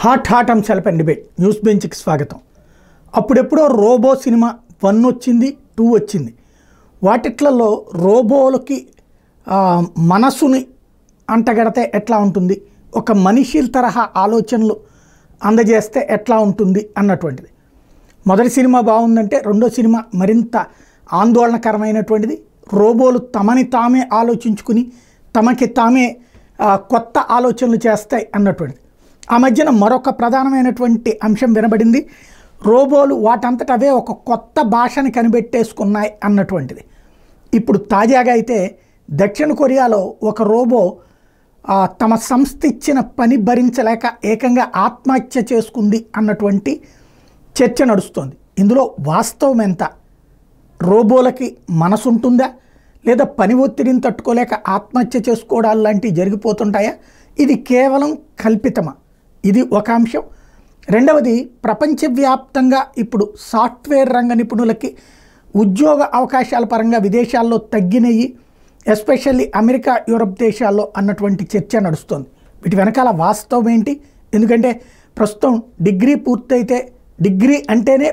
Hot అంశాలపై debate news బెంచ్కి స్వాగతం. అప్పుడెప్పుడో రోబో సినిమా 1 వచ్చింది, 2 వచ్చింది. వాటిట్లలో రోబోలకి మనసుని అంటగడితే ఎట్లా ఉంటుంది, ఒక మనిషి తరహా ఆలోచనలు అందజేస్తే ఎట్లా ఉంటుంది అన్నటువంటిది. మొదటి సినిమా బాగుందంటే రెండో సినిమా మరింత ఆందోళనకరమైనటువంటిది. రోబోలు తమని తామే ఆలోచించుకుని తమకి తామే కొత్త ఆలోచనలు చేస్తాయి అన్నటువంటిది. ఆ మధ్యన మరొక ప్రధానమైనటువంటి అంశం వినబడింది. రోబోలు వాటంతట అవే ఒక కొత్త భాషని కనిపెట్టేసుకున్నాయి అన్నటువంటిది. ఇప్పుడు తాజాగా అయితే దక్షిణ కొరియాలో ఒక రోబో తమ సంస్థ ఇచ్చిన పని భరించలేక ఏకంగా ఆత్మహత్య చేసుకుంది అన్నటువంటి చర్చ నడుస్తోంది. ఇందులో వాస్తవం ఎంత? రోబోలకి మనసు ఉంటుందా, లేదా పని ఒత్తిడిని తట్టుకోలేక ఆత్మహత్య చేసుకోవడాలు లాంటివి జరిగిపోతుంటాయా? ఇది కేవలం కల్పితమా? ఇది ఒక అంశం. రెండవది, ప్రపంచవ్యాప్తంగా ఇప్పుడు సాఫ్ట్వేర్ రంగ నిపుణులకి ఉద్యోగ అవకాశాల పరంగా విదేశాల్లో తగ్గినవి, ఎస్పెషల్లీ అమెరికా, యూరప్ దేశాల్లో అన్నటువంటి చర్చ నడుస్తుంది. వీటి వెనకాల వాస్తవం ఏంటి? ఎందుకంటే ప్రస్తుతం డిగ్రీ పూర్తయితే, డిగ్రీ అంటేనే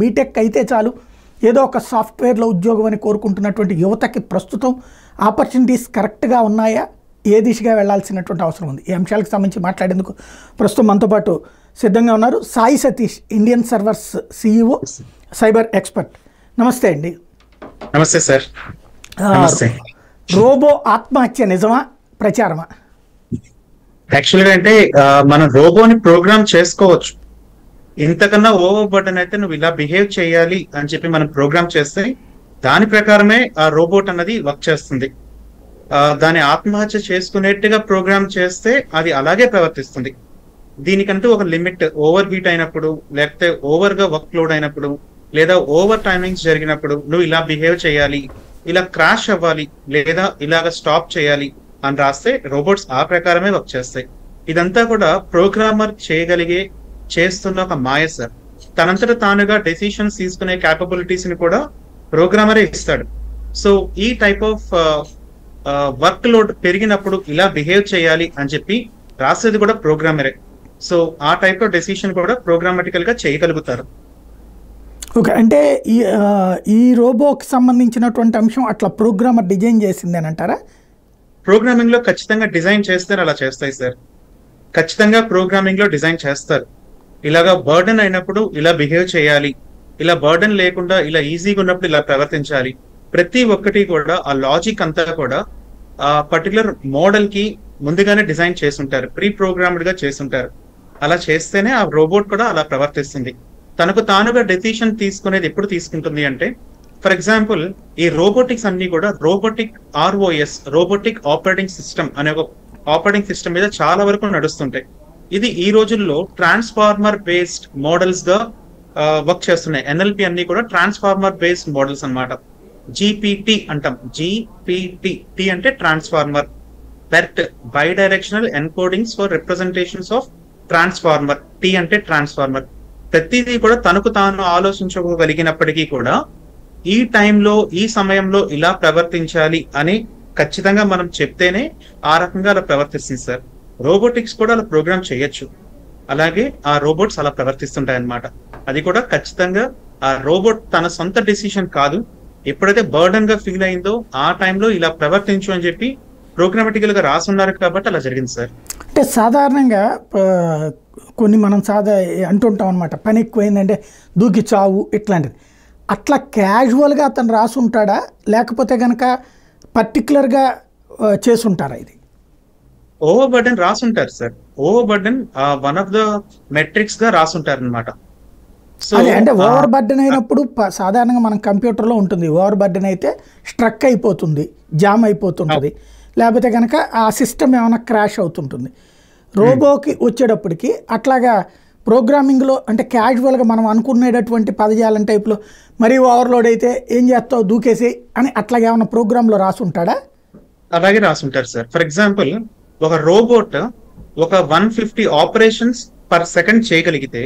బీటెక్ అయితే చాలు ఏదో ఒక సాఫ్ట్వేర్లో ఉద్యోగం అని కోరుకుంటున్నటువంటి యువతకి ప్రస్తుతం ఆపర్చునిటీస్ కరెక్ట్గా ఉన్నాయా, ఏ దిశగా వెళ్లాల్సినటువంటి అవసరం ఉంది? ఈ అంశాలకు సంబంధించి మాట్లాడేందుకు ప్రస్తుతం మనతో పాటు సిద్ధంగా ఉన్నారు Sai Satish, Indian servers CEO, cyber expert. నమస్తే అండి. నమస్తే సార్. రోబో ఆత్మహత్య నిజమా, ప్రచారమా? యాక్చువల్గా అంటే మనం రోబోని ప్రోగ్రామ్ చేసుకోవచ్చు. ఇంతకన్నా ఓవర్ బటన్ అయితే నువ్వు ఇలా బిహేవ్ చేయాలి అని చెప్పి మనం ప్రోగ్రామ్ చేస్తే దాని ప్రకారమే ఆ రోబోట్ అన్నది వర్క్ చేస్తుంది. దాని ఆత్మహత్య చేసుకునేట్టుగా ప్రోగ్రామ్ చేస్తే అది అలాగే ప్రవర్తిస్తుంది. దీనికంటూ ఒక లిమిట్, ఓవర్ హీట్ అయినప్పుడు, లేకపోతే ఓవర్ గా వర్క్ లోడ్ అయినప్పుడు, లేదా ఓవర్ టైమింగ్స్ జరిగినప్పుడు నువ్వు ఇలా బిహేవ్ చేయాలి, ఇలా క్రాష్ అవ్వాలి, లేదా ఇలాగ స్టాప్ చేయాలి అని రాస్తే రోబోట్స్ ఆ ప్రకారమే వర్క్ చేస్తాయి. ఇదంతా కూడా ప్రోగ్రామర్ చేస్తున్న ఒక మాయ సార్. తనంతట తానుగా డెసిషన్స్ తీసుకునే క్యాపబిలిటీస్ ని కూడా ప్రోగ్రామరే ఇస్తాడు. సో ఈ టైప్ ఆఫ్ వర్క్ లోడ్ పెరిగినప్పుడు ఇలా బిహేవ్ చేయాలి అని చెప్పి రాసేది కూడా ప్రోగ్రామరే. సో ఆ టైప్ ఆఫ్ డెసిషన్ కూడా ప్రోగ్రామటికల్ గా చేయగలుగుతారు. ఓకే, అంటే ఈ రోబోకి సంబంధించినటువంటి అంశం అట్లా ప్రోగ్రామర్ డిజైన్ చేసింది అని అంటారా? ప్రోగ్రామింగ్ లో ఖచ్చితంగా డిజైన్ చేస్తారు, అలా చేస్తాయి సార్. ఖచ్చితంగా ప్రోగ్రామింగ్ లో డిజైన్ చేస్తారు. ఇలాగా బర్డెన్ అయినప్పుడు ఇలా బిహేవ్ చేయాలి, ఇలా బర్డెన్ లేకుండా ఇలా ఈజీగా ఉన్నప్పుడు ఇలా ప్రవర్తించాలి. ప్రతి ఒక్కటి కూడా ఆ లాజిక్ అంతా కూడా ఆ పర్టికులర్ మోడల్ కి ముందుగానే డిజైన్ చేసుంటారు, ప్రీ ప్రోగ్రామ్డ్ గా చేసుంటారు. అలా చేస్తేనే ఆ రోబోట్ కూడా అలా ప్రవర్తిస్తుంది. తనకు తానుగా డెసిషన్ తీసుకునేది ఎప్పుడు తీసుకుంటుంది అంటే, ఫర్ ఎగ్జాంపుల్ ఈ రోబోటిక్స్ అన్ని కూడా robotic ROS, robotic operating system అనే ఒక ఆపరేటింగ్ సిస్టమ్ మీద చాలా వరకు నడుస్తుంటాయి. ఇది ఈ రోజుల్లో ట్రాన్స్ఫార్మర్ బేస్డ్ మోడల్స్ గా వర్క్ చేస్తున్నాయి. NLP అన్ని కూడా ట్రాన్స్ఫార్మర్ బేస్డ్ మోడల్స్ అన్నమాట. GPT అంటాం. GPT, T అంటే transformer, BERT bidirectional encodings for representations of transformer, T అంటే ట్రాన్స్ఫార్మర్. ప్రతిదీ కూడా తనకు తాను ఆలోచించుకోగలిగినప్పటికీ కూడా ఈ టైంలో, ఈ సమయంలో ఇలా ప్రవర్తించాలి అని ఖచ్చితంగా మనం చెప్తేనే ఆ రకంగా అలా ప్రవర్తిస్తుంది సార్. రోబోటిక్స్ కూడా అలా ప్రోగ్రామ్ చేయొచ్చు, అలాగే ఆ రోబోట్స్ అలా ప్రవర్తిస్తుంటాయి అన్నమాట. అది కూడా ఖచ్చితంగా ఆ రోబోట్ తన సొంత డెసిషన్ కాదు, ఎప్పుడైతే బర్డన్ గా ఫీల్ అయిందో ఆ టైంలో ఇలా ప్రవర్తించు అని చెప్పి ప్రోగ్రామటికల్ గా రాసున్నారు కాబట్టి అలా జరిగింది సార్. అంటే సాధారణంగా కొన్ని మనం అంటుంటాం అనమాట, పని ఎక్కువైందంటే దూకి చావు ఇట్లాంటిది. అట్లా క్యాజువల్గా అతను రాసుంటాడా, లేకపోతే కనుక పర్టికులర్గా చేసుంటారా? ఇది ఓవర్ బర్డెన్ రాసుంటారు sir. Over burden one of the metrics గా రాసుంటారు అనమాట. అంటే ఓవర్ బర్డెన్ అయినప్పుడు సాధారణంగా మనం కంప్యూటర్లో ఉంటుంది, ఓవర్ బర్డెన్ అయితే స్ట్రక్ అయిపోతుంది, జామ్ అయిపోతుంటుంది, లేకపోతే కనుక ఆ సిస్టమ్ ఏమైనా క్రాష్ అవుతుంటుంది. రోబోకి వచ్చేటప్పటికి అట్లాగా ప్రోగ్రామింగ్లో అంటే క్యాజువల్గా మనం అనుకునేటటువంటి పదజాలం టైప్లో మరీ ఓవర్లోడ్ అయితే ఏం చేస్తావు దూకేసి అని అట్లాగే ఏమైనా ప్రోగ్రాంలో రాసుంటాడా? అలాగే రాసుంటారు సార్. ఫర్ ఎగ్జాంపుల్ ఒక రోబోట్ ఒక 150 ఆపరేషన్స్ పర్ సెకండ్ చేయగలిగితే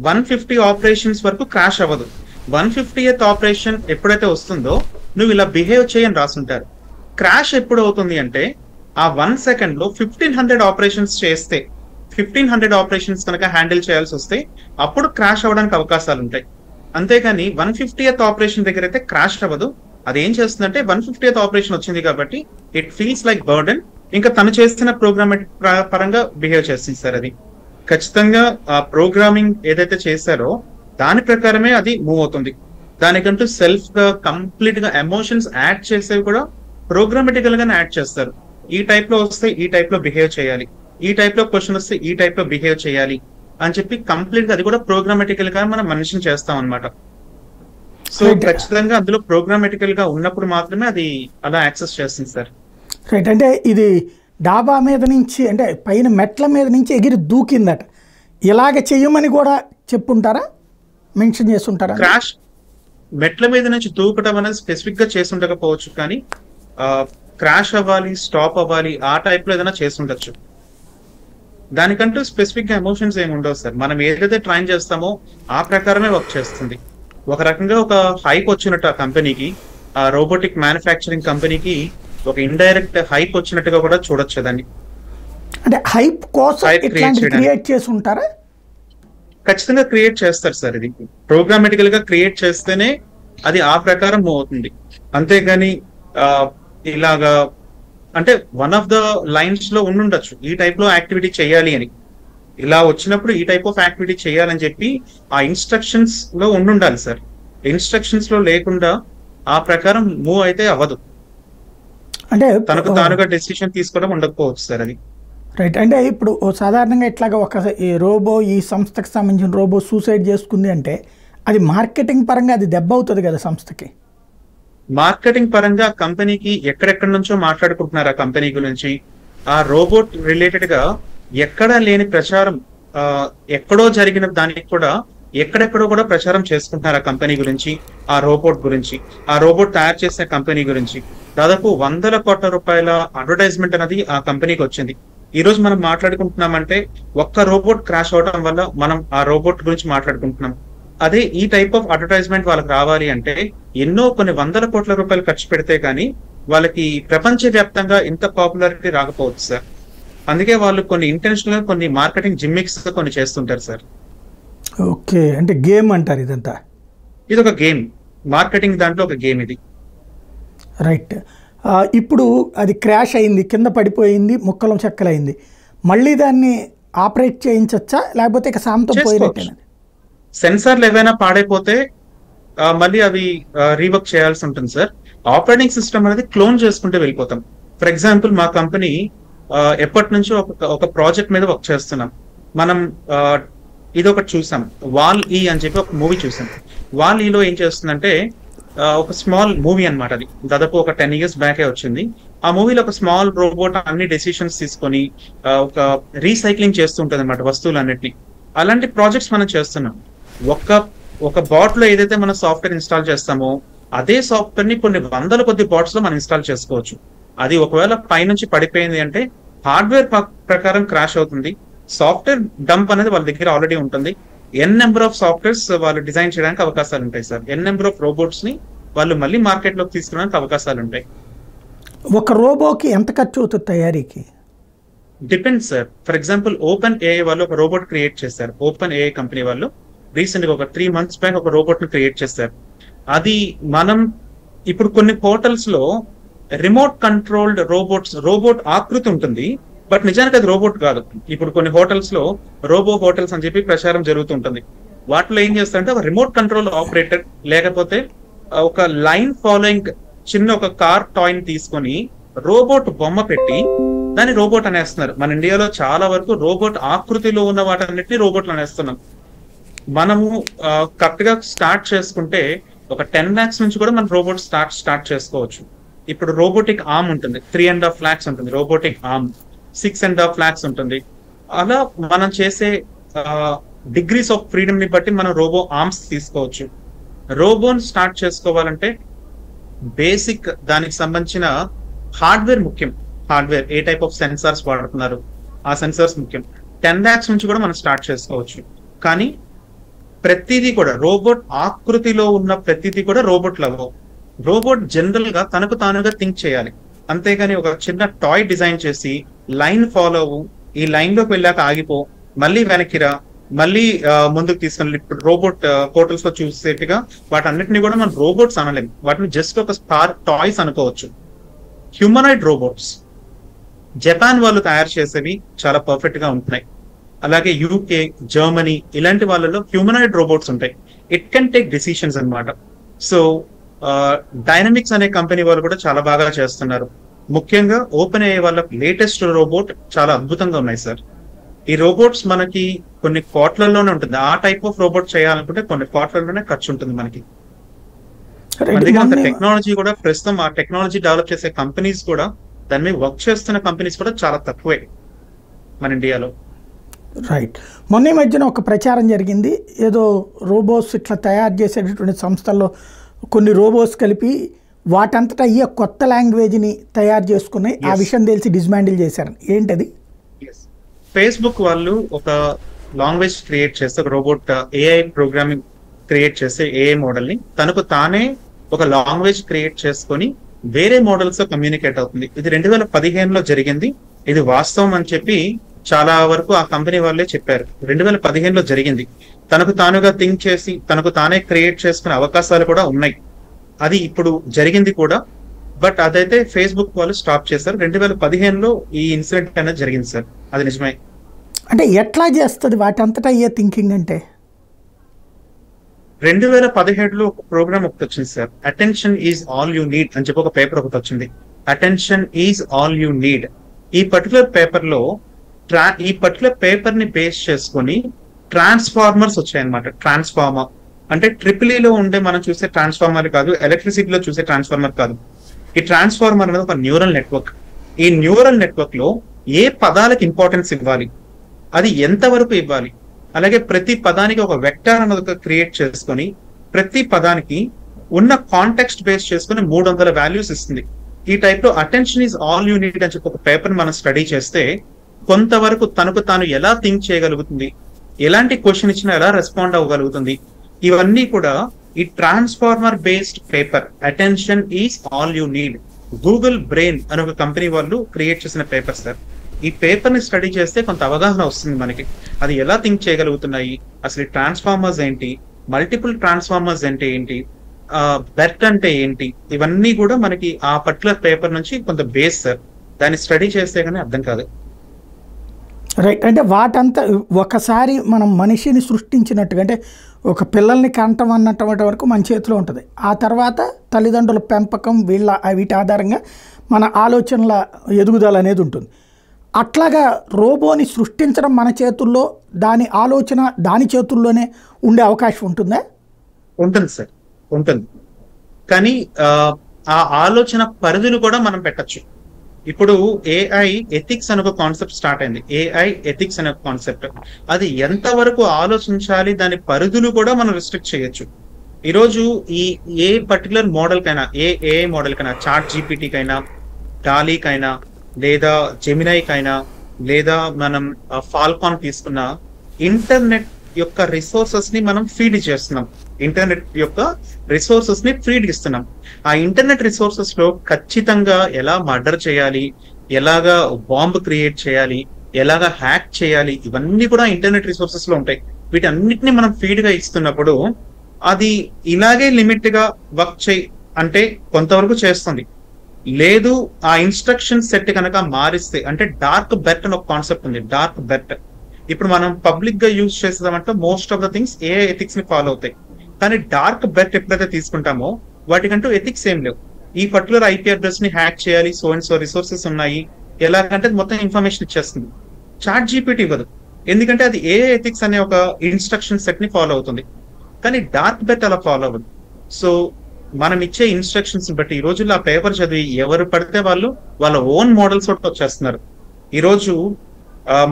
150 ఆపరేషన్స్ వరకు క్రాష్ అవ్వదు. 150th ఆపరేషన్ ఎప్పుడైతే వస్తుందో నువ్వు ఇలా బిహేవ్ చేయని రాసుంటారు. క్రాష్ ఎప్పుడు అవుతుంది అంటే ఆ 1 సెకండ్ లో 1500 ఆపరేషన్స్ చేస్తే 1500 ఆపరేషన్స్ కనుక హ్యాండిల్ చేయాల్సి వస్తే అప్పుడు క్రాష్ అవ్వడానికి అవకాశాలు ఉంటాయి. అంతేగాని 150th ఆపరేషన్ దగ్గర అయితే క్రాష్ అవ్వదు. అది ఏం చేస్తుందంటే 150th ఆపరేషన్ వచ్చింది కాబట్టి ఇట్ ఫీల్స్ లైక్ బర్డెన్, ఇంకా తను చేస్తున్న ప్రోగ్రామేటిక్ పరంగా బిహేవ్ చేస్తుంది సార్. అది ఖచ్చితంగా ఆ ప్రోగ్రామింగ్ ఏదైతే చేశారో దాని ప్రకారమే అది మూవ్ అవుతుంది. దానికంటూ సెల్ఫ్ గా కంప్లీట్ గా ఎమోషన్స్ యాడ్ చేసేవి కూడా ప్రోగ్రామేటికల్ గానే యాడ్ చేస్తారు. ఈ టైప్ లో వస్తే ఈ టైప్ లో బిహేవ్ చేయాలి, ఈ టైప్ లో క్వశ్చన్ వస్తే ఈ టైప్ లో బిహేవ్ చేయాలి అని చెప్పి కంప్లీట్ గా అది కూడా ప్రోగ్రామేటికల్ గా మనం మనిషిని చేస్తాం అనమాట. సో ఖచ్చితంగా అందులో ప్రోగ్రామేటికల్ గా ఉన్నప్పుడు మాత్రమే అది అలా యాక్సెస్ చేస్తుంది సార్. రైట్. అంటే ఇది డాబా మీద నుంచి అంటే పైన మెట్ల మీద నుంచి ఎగిరి దూకిందట, ఇలాగ చెయ్యమని కూడా చెప్పుంటారా, మెన్షన్ చేస్తుంటారా? క్రాష్ మెట్ల మీద నుంచి దూకడం అనేది స్పెసిఫిక్ గా చేస్తుండకపోవచ్చు, కానీ క్రాష్ అవ్వాలి, స్టాప్ అవ్వాలి ఆ టైప్ లో ఏదైనా చేస్తుండొచ్చు. దానికంటూ స్పెసిఫిక్ గా ఎమోషన్స్ ఏమి ఉండవు సార్. మనం ఏదైతే ట్రైన్ చేస్తామో ఆ ప్రకారమే వర్క్ చేస్తుంది. ఒక రకంగా ఒక హైప్ వచ్చినట్టు ఆ కంపెనీకి, ఆ రోబోటిక్ మ్యానుఫ్యాక్చరింగ్ కంపెనీకి ఒక ఇండైరెక్ట్ హైప్ వచ్చినట్టుగా కూడా చూడొచ్చు దాన్ని. అంటే హైప్ కోసం ఇట్లాంటివి క్రియేట్ చేసి ఉంటారా? ఖచ్చితంగా క్రియేట్ చేస్తారు సార్. ఇది ప్రోగ్రామేటికల్ గా క్రియేట్ చేస్తేనే అది ఆ ప్రకారం మూవ్ అవుతుంది. అంతేగాని ఇలాగా అంటే వన్ ఆఫ్ ద లైన్స్ లో ఉండుండొచ్చు ఈ టైప్ లో యాక్టివిటీ చేయాలి అని, ఇలా వచ్చినప్పుడు ఈ టైప్ ఆఫ్ యాక్టివిటీ చేయాలని చెప్పి ఆ ఇన్స్ట్రక్షన్స్ లో ఉండుండాలి సార్. ఇన్స్ట్రక్షన్స్ లో లేకుండా ఆ ప్రకారం మూవ్ అయితే అవ్వదు, అంటే తనకు తానుగా డెసిషన్ తీసుకోవడం ఉండకపోవచ్చు సార్ అది. రైట్. అంటే ఇప్పుడు సాధారణంగా ఇట్లాగా ఒక ఈ రోబో, ఈ సంస్థకి సంబంధించిన రోబో సూసైడ్ చేసుకుంది అంటే అది మార్కెటింగ్ పరంగా అది దెబ్బ అవుతుంది కదా సంస్థకి. మార్కెటింగ్ పరంగా కంపెనీకి ఎక్కడెక్కడి నుంచో మాట్లాడుకుంటున్నారు ఆ కంపెనీ గురించి. ఆ రోబోట్ రిలేటెడ్ గా ఎక్కడా లేని ప్రచారం, ఎక్కడో జరిగిన దానికి కూడా ఎక్కడెక్కడో కూడా ప్రచారం చేసుకుంటున్నారు ఆ కంపెనీ గురించి, ఆ రోబోట్ గురించి, ఆ రోబోట్ తయారు చేసిన కంపెనీ గురించి. దాదాపు 100 కోట్ల రూపాయల అడ్వర్టైజ్మెంట్ అనేది ఆ కంపెనీకి వచ్చింది. ఈ రోజు మనం మాట్లాడుకుంటున్నామంటే ఒక్క రోబోట్ క్రాష్ అవడం వల్ల మనం ఆ రోబోట్ గురించి మాట్లాడుకుంటున్నాం. అదే ఈ టైప్ ఆఫ్ అడ్వర్టైజ్మెంట్ వాళ్ళకి రావాలి అంటే ఎన్నో కొన్ని 100 కోట్ల రూపాయలు ఖర్చు పెడితే కానీ వాళ్ళకి ప్రపంచ వ్యాప్తంగా ఇంత పాపులారిటీ రాకపోవచ్చు సార్. అందుకే వాళ్ళు కొన్ని ఇంటెన్షనల్ గా కొన్ని మార్కెటింగ్ జిమ్మిక్స్ కొన్ని చేస్తుంటారు సార్. ఓకే. అంటే గేమ్ అంటారు ఇదంతా. ఇది ఒక గేమ్, మార్కెటింగ్ దాంట్లో ఒక గేమ్ ఇది. రైట్. ఇప్పుడు అది క్రాష్ అయింది, కింద పడిపోయింది, ముక్కలు చెక్కలైంది, మళ్ళీ దాన్ని ఆపరేట్ చేయించచ్చా లేకపోతే ఇక సాంతం పోయినట్టేనా? సెన్సార్లు ఏవైనా పాడైపోతే మళ్ళీ అవి రీవర్క్ చేయాల్సి ఉంటుంది సార్. ఆపరేటింగ్ సిస్టమ్ అనేది క్లోన్ చేసుకుంటే వెళ్ళిపోతాం. ఫర్ ఎగ్జాంపుల్ మా కంపెనీ ఎప్పటి నుంచో ఒక ప్రాజెక్ట్ మీద వర్క్ చేస్తున్నాం. మనం ఇది ఒకటి చూసాం, వాల్ ఈ అని చెప్పి ఒక మూవీ చూసాం. వాల్ ఈలో ఏం చేస్తుందంటే ఒక స్మాల్ మూవీ అనమాట, అది దాదాపు ఒక 10 years బ్యాకే వచ్చింది. ఆ మూవీలో ఒక స్మాల్ రోబోట్ అన్ని డెసిషన్స్ తీసుకొని ఒక రీసైక్లింగ్ చేస్తూ ఉంటుంది అనమాట వస్తువులన్నిటిని. అలాంటి ప్రాజెక్ట్స్ మనం చేస్తున్నాం. ఒక బాట్ లో ఏదైతే మనం సాఫ్ట్వేర్ ఇన్స్టాల్ చేస్తామో అదే సాఫ్ట్వేర్ ని కొన్ని 100 కొద్ది బాట్స్ లో మనం ఇన్స్టాల్ చేసుకోవచ్చు. అది ఒకవేళ పైనుంచి పడిపోయింది అంటే హార్డ్వేర్ ప్రకారం క్రాష్ అవుతుంది. సాఫ్ట్వేర్ డంప్ అనేది వాళ్ళ దగ్గర ఆల్రెడీ ఉంటుంది. ఎన్ నెంబర్ ఆఫ్ సాఫ్ట్వేర్స్ వాళ్ళు డిజైన్ చేయడానికి అవకాశాలు ఉంటాయి sir. N number of robots ని వాళ్ళు మళ్ళీ మార్కెట్ లోకి తీసుకురావడానికి అవకాశాలు ఉంటాయి. ఒక రోబోకి ఎంత ఖర్చు అవుతుంది తయారీకి? Depends sir. For example open AI వాళ్ళు ఒక రోబోట్ క్రియేట్ చేశారు. ఓపెన్ ఏఐ కంపెనీ వాళ్ళు రీసెంట్ గా ఒక 3 months బ్యాక్ ఒక రోబోట్ ని క్రియేట్ చేశారు. అది మనం ఇప్పుడు కొన్ని పోర్టల్స్ లో రిమోట్ కంట్రోల్డ్ రోబోట్ ఆకృతి ఉంటుంది, బట్ నిజానికి అది రోబోట్ కాదు. ఇప్పుడు కొన్ని హోటల్స్ లో రోబో హోటల్స్ అని చెప్పి ప్రచారం జరుగుతుంటుంది. వాటిలో ఏం చేస్తారంటే ఒక రిమోట్ కంట్రోల్ ఆపరేటర్ లేకపోతే ఒక లైన్ ఫాలోయింగ్ చిన్న ఒక కార్ టాయ్ ని తీసుకొని రోబోట్ బొమ్మ పెట్టి దాన్ని రోబోట్ అనేస్తున్నారు. మన ఇండియాలో చాలా వరకు రోబోట్ ఆకృతిలో ఉన్న వాటన్నిటిని రోబోట్లు అనేస్తున్నాం. మనము కరెక్ట్ గా స్టార్ట్ చేసుకుంటే ఒక 10 lakhs నుంచి కూడా మనం రోబోట్ స్టార్ట్ చేసుకోవచ్చు. ఇప్పుడు రోబోటిక్ ఆర్మ్ ఉంటుంది, 3.5 lakhs ఉంటుంది. రోబోటిక్ ఆర్మ్ 6.5 lakhs ఉంటుంది. అలా మనం చేసే డిగ్రీస్ ఆఫ్ ఫ్రీడమ్ ని బట్టి మనం రోబో ఆర్మ్స్ తీసుకోవచ్చు. రోబోని స్టార్ట్ చేసుకోవాలంటే బేసిక్ దానికి సంబంధించిన హార్డ్వేర్ ముఖ్యం. Hardware A type of sensors వాడుతున్నారు ఆ సెన్సార్స్ ముఖ్యం. 10 lakhs నుంచి కూడా మనం స్టార్ట్ చేసుకోవచ్చు. కానీ ప్రతిదీ కూడా రోబోట్ ఆకృతిలో ఉన్న ప్రతిదీ కూడా రోబోట్లు అవ్వవు. రోబోట్ జనరల్ గా తనకు తానుగా థింక్ చేయాలి. అంతేగాని ఒక చిన్న టాయ్ డిజైన్ చేసి లైన్ ఫాలో అవ్వు, ఈ లైన్ లోకి వెళ్ళాక ఆగిపో, మళ్ళీ వెనక్కిరా, మళ్ళీ ముందుకు తీసుకెళ్ళి. ఇప్పుడు రోబోట్ పోర్టల్స్ లో చూసేట్టుగా వాటన్నిటిని కూడా మనం రోబోట్స్ అనలేము, వాటిని జస్ట్ ఒక టాయ్స్ అనుకోవచ్చు. హ్యూమనాయిడ్ రోబోట్స్ జపాన్ వాళ్ళు తయారు చేసేవి చాలా పర్ఫెక్ట్ గా ఉంటున్నాయి. అలాగే యూకే, జర్మనీ ఇలాంటి వాళ్ళలో హ్యూమనాయిడ్ రోబోట్స్ ఉంటాయి. ఇట్ కెన్ టేక్ డిసిషన్స్ అన్నమాట. సో డైనమిక్స్ అనే కంపెనీ వాళ్ళు కూడా చాలా బాగా చేస్తున్నారు. ముఖ్యంగా ఓపెన్ ఏఐ వాళ్ళ లేటెస్ట్ రోబోట్ చాలా అద్భుతంగా ఉన్నాయి సార్. ఈ రోబోట్స్ మనకి కొన్ని కోట్లలోనే ఉంటుంది. ఆ టైప్ ఆఫ్ రోబోట్ చేయాలనుకుంటే కొన్ని కోట్లలోనే ఖర్చు ఉంటుంది మనకి. అందుకే అంత టెక్నాలజీ కూడా ప్రస్తుతం ఆ టెక్నాలజీ డెవలప్ చేసే కంపెనీస్ కూడా, దాని మీద వర్క్ చేస్తున్న కంపెనీస్ కూడా చాలా తక్కువే మన ఇండియాలో. రైట్. మొన్న మధ్యన ఒక ప్రచారం జరిగింది, ఏదో రోబోట్స్ ఇట్లా తయారు చేసేటటువంటి సంస్థల్లో కొన్ని రోబోట్స్ కలిపి వాటంతటా అయ్యే కొత్త లాంగ్వేజ్ని తయారు చేసుకున్నాయి. ఆ విషయం తెలిసి డిస్మాండిల్ చేశారు. ఏంటది? ఫేస్బుక్ వాళ్ళు ఒక లాంగ్వేజ్ క్రియేట్ చేస్తే, ఒక రోబోట్ ఏఐ ప్రోగ్రామింగ్ క్రియేట్ చేసే ఏఐ మోడల్ ని తనకు తానే ఒక లాంగ్వేజ్ క్రియేట్ చేసుకొని వేరే మోడల్స్ తో కమ్యూనికేట్ అవుతుంది. ఇది 2015లో జరిగింది. ఇది వాస్తవం అని చెప్పి చాలా వరకు ఆ కంపెనీ వాళ్ళే చెప్పారు. 2015లో జరిగింది. తనకు తానుగా థింక్ చేసి తనకు తానే క్రియేట్ చేసుకునే అవకాశాలు కూడా ఉన్నాయి. అది ఇప్పుడు జరిగింది కూడా. బట్ అదైతే ఫేస్బుక్ వాళ్ళు స్టాప్ చేశారు. 2015లో ఈ ఇన్సిడెంట్ అనేది జరిగింది సార్. అది నిజమే. అంటే ఎట్లా చేస్తుంది వాటంతటా అయ్యే థింకింగ్? అంటే 2017లో ఒక ప్రోగ్రామ్ ఒకటి వచ్చింది sir, attention is all you need అని చెప్పి ఒక పేపర్ ఒకటి వచ్చింది. Attention is all you need. ఈ పర్టికులర్ పేపర్ ని బేస్ చేసుకొని ట్రాన్స్ఫార్మర్స్ వచ్చాయన్నమాట. ట్రాన్స్ఫార్మర్ అంటే ట్రిపుల్ లో ఉండే మనం చూసే ట్రాన్స్ఫార్మర్ కాదు, ఎలక్ట్రిసిటీలో చూసే ట్రాన్స్ఫార్మర్ కాదు. ఈ ట్రాన్స్ఫార్మర్ అనేది ఒక న్యూరల్ నెట్వర్క్. ఈ న్యూరల్ నెట్వర్క్ లో ఏ పదాలకు ఇంపార్టెన్స్ ఇవ్వాలి, అది ఎంతవరకు ఇవ్వాలి, అలాగే ప్రతి పదానికి ఒక వెక్టర్ అనేది క్రియేట్ చేసుకొని ప్రతి పదానికి ఉన్న కాంటెక్స్ట్ బేస్ చేసుకుని 300 వాల్యూస్ ఇస్తుంది. ఈ టైప్ లో attention is all you need అని చెప్పి ఒక పేపర్ మనం స్టడీ చేస్తే కొంతవరకు తనకు తాను ఎలా థింక్ చేయగలుగుతుంది, ఎలాంటి క్వశ్చన్ ఇచ్చినా ఎలా రెస్పాండ్ అవ్వగలుగుతుంది, ఇవన్నీ కూడా ఈ transformer based paper attention is all you need Google brain అనే ఒక కంపెనీ వాళ్ళు క్రియేట్ చేసిన పేపర్ సార్. ఈ పేపర్ ని స్టడీ చేస్తే కొంత అవగాహన వస్తుంది మనకి, అది ఎలా థింక్ చేయగలుగుతున్నాయి, అసలు ట్రాన్స్ఫార్మర్స్ ఏంటి, మల్టిపుల్ ట్రాన్స్ఫార్మర్స్ అంటే ఏంటి, బెర్ట్ అంటే ఏంటి, ఇవన్నీ కూడా మనకి ఆ పర్టికులర్ పేపర్ నుంచి కొంత బేస్ సార్. దాన్ని స్టడీ చేస్తే కానీ అర్థం కాదు. రైట్. అంటే వాటంతా ఒకసారి మనం మనిషిని సృష్టించినట్టుగా, అంటే ఒక పిల్లల్ని కంటం అన్నటువంటి వరకు మన చేతిలో ఉంటుంది. ఆ తర్వాత తల్లిదండ్రుల పెంపకం వీటి ఆధారంగా మన ఆలోచనల ఎదుగుదల అనేది ఉంటుంది. అట్లాగా రోబోని సృష్టించడం మన చేతుల్లో, దాని ఆలోచన దాని చేతుల్లోనే ఉండే అవకాశం ఉంటుందా? ఉంటుంది సార్, ఉంటుంది. కానీ ఆ ఆలోచన పరిధులు కూడా మనం పెట్టచ్చు. ఇప్పుడు ఏఐ ఎథిక్స్ అనే ఒక కాన్సెప్ట్ స్టార్ట్ అయింది. ఏఐ ఎథిక్స్ అనే కాన్సెప్ట్, అది ఎంతవరకు ఆలోచించాలి దాని పరిధులు కూడా మనం రిస్ట్రిక్ట్ చేయొచ్చు. ఈరోజు ఏ పర్టికులర్ మోడల్ కైనా, ఏఐ మోడల్ కైనా, చాట్ జీపీటీ కైనా, డాలీ కైనా, లేదా జెమినై కైనా, లేదా మనం ఫాల్కాన్ తీసుకున్న ఇంటర్నెట్ యొక్క రిసోర్సెస్ ని మనం ఫీడ్ చేస్తున్నాం. ఇంటర్నెట్ యొక్క రిసోర్సెస్ ని ఫీడ్ ఇస్తున్నాం. ఆ ఇంటర్నెట్ రిసోర్సెస్ లో ఖచ్చితంగా ఎలా మర్డర్ చేయాలి, ఎలాగా బాంబ్ క్రియేట్ చేయాలి, ఎలాగా హ్యాక్ చేయాలి, ఇవన్నీ కూడా ఇంటర్నెట్ రిసోర్సెస్ లో ఉంటాయి. వీటన్నిటిని మనం ఫీడ్ గా ఇస్తున్నప్పుడు అది ఇలాగే లిమిట్ గా వర్క్ చేయి అంటే కొంతవరకు చేస్తుంది. లేదు ఆ ఇన్స్ట్రక్షన్ సెట్ కనుక మారిస్తే, అంటే డార్క్ బెర్ట్ అని ఒక కాన్సెప్ట్ ఉంది. డార్క్ బెర్ట్ ఇప్పుడు మనం పబ్లిక్ గా యూజ్ చేసేదామంటే మోస్ట్ ఆఫ్ ద థింగ్స్ ఏ ఎథిక్స్ ని ఫాలో అవుతాయి. కానీ డార్క్ బెర్ట్ ఎప్పుడైతే తీసుకుంటామో వాటికంటూ ఎథిక్స్ ఏం లేవు. ఈ పర్టికులర్ ఐపీ అడ్రస్ ని హ్యాక్ చేయాలి, సో అండ్ సో రిసోర్సెస్ ఉన్నాయి, ఎలాగంటే మొత్తం ఇన్ఫర్మేషన్ ఇచ్చేస్తుంది. చాట్ జీపీటీ ఇవ్వదు, ఎందుకంటే అది ఏ ఎథిక్స్ అనే ఒక ఇన్స్ట్రక్షన్ సెట్ ని ఫాలో అవుతుంది. కానీ డార్క్ బెర్ట్ అలా ఫాలో అవ్వదు. సో మనం ఇచ్చే ఇన్స్ట్రక్షన్స్ బట్టి ఈ రోజుల్లో ఆ పేపర్ చదివి ఎవరు పడితే వాళ్ళు వాళ్ళ ఓన్ మోడల్స్ వచ్చేస్తున్నారు. ఈరోజు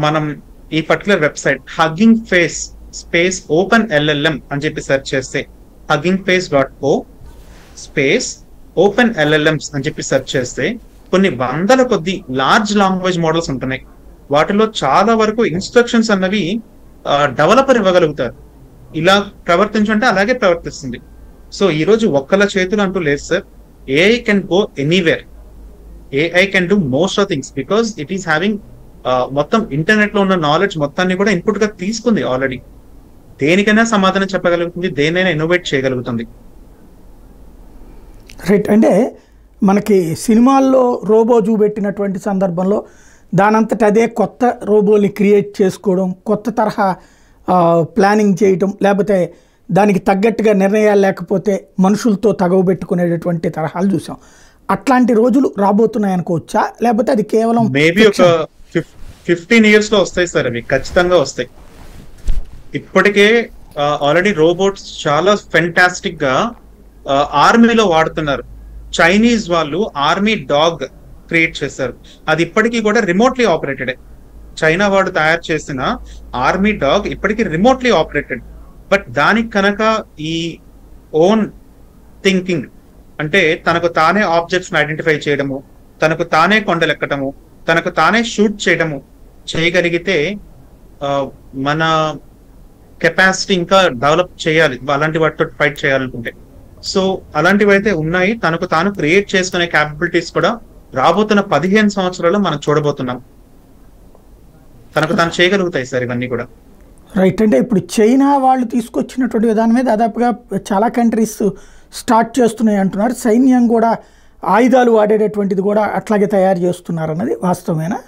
మనం ఈ particular website hugging face space open LLM అని చెప్పి సెర్చ్ చేస్తే, hugging face .o space open LLMs అని చెప్పి సెర్చ్ చేస్తే కొన్ని వందల కొద్ది లార్జ్ లాంగ్వేజ్ మోడల్స్ ఉంటున్నాయి. వాటిలో చాలా వరకు ఇన్స్ట్రక్షన్స్ అన్నవి డెవలపర్ ఇవ్వగలుగుతారు. ఇలా ప్రవర్తించంటే అలాగే ప్రవర్తిస్తుంది. సో ఈ రోజు ఒక్కల చేతులు అంటూ లేదు sir. AI can go anywhere. AI can do most of things because it is having మొత్తం ఇంటర్నెట్ లో ఉన్న నాలెడ్జ్ మొత్తాన్ని కూడా ఇన్పుట్ గా తీసుకుంది ఆల్రెడీ. దేనికైనా సమాధానం చెప్పగలుగుతుంది, దేనైనా ఇన్నోవేట్ చేయగలుగుతుంది. రైట్. అంటే మనకి సినిమాల్లో రోబో చూపెట్టినటువంటి సందర్భంలో దానంతట అదే కొత్త రోబోని క్రియేట్ చేసుకోవడం, కొత్త తరహా ప్లానింగ్ చేయటం, లేకపోతే దానికి తగ్గట్టుగా నిర్ణయాలు లేకపోతే మనుషులతో తగవబెట్టుకునేటటువంటి తరహాలు చూసాం. అట్లాంటి రోజులు రాబోతున్నాయి అనుకోవచ్చా, లేకపోతే అది కేవలం మేబీ ఒక 15 years లో వస్తాయి సార్, అవి ఖచ్చితంగా వస్తాయి. ఇప్పటికే ఆల్రెడీ రోబోట్స్ చాలా ఫెంటాస్టిక్ గా ఆర్మీలో వాడుతున్నారు. చైనీస్ వాళ్ళు ఆర్మీ డాగ్ క్రియేట్ చేశారు, అది ఇప్పటికీ కూడా రిమోట్లీ ఆపరేటెడ్. చైనా వాడు తయారు చేసిన ఆర్మీ డాగ్ ఇప్పటికీ రిమోట్లీ ఆపరేటెడ్. బట్ దానికి కనుక ఈ ఓన్ థింకింగ్, అంటే తనకు తానే ఆబ్జెక్ట్స్ ఐడెంటిఫై చేయడము, తనకు తానే కొండలెక్కటము, తనకు తానే షూట్ చేయడము చేయగలిగితే మన కెపాసిటీ ఇంకా డెవలప్ చేయాలి అలాంటి వాటితో ఫైట్ చేయాలనుకుంటే. సో అలాంటివి అయితే ఉన్నాయి. తనకు తాను క్రియేట్ చేసుకునే క్యాపబిలిటీస్ కూడా రాబోతున్న 15 సంవత్సరాలు మనం చూడబోతున్నాం. తనకు తాను చేయగలుగుతాయి సార్ ఇవన్నీ కూడా. రైట్. అంటే ఇప్పుడు చైనా వాళ్ళు తీసుకొచ్చినటువంటి విధానం మీద దాదాపుగా చాలా కంట్రీస్ స్టార్ట్ చేస్తున్నాయి అంటున్నారు. సైన్యం కూడా ఆయుధాలు వాడేటటువంటిది కూడా అట్లాగే తయారు చేస్తున్నారు అన్నది వాస్తవమేనా?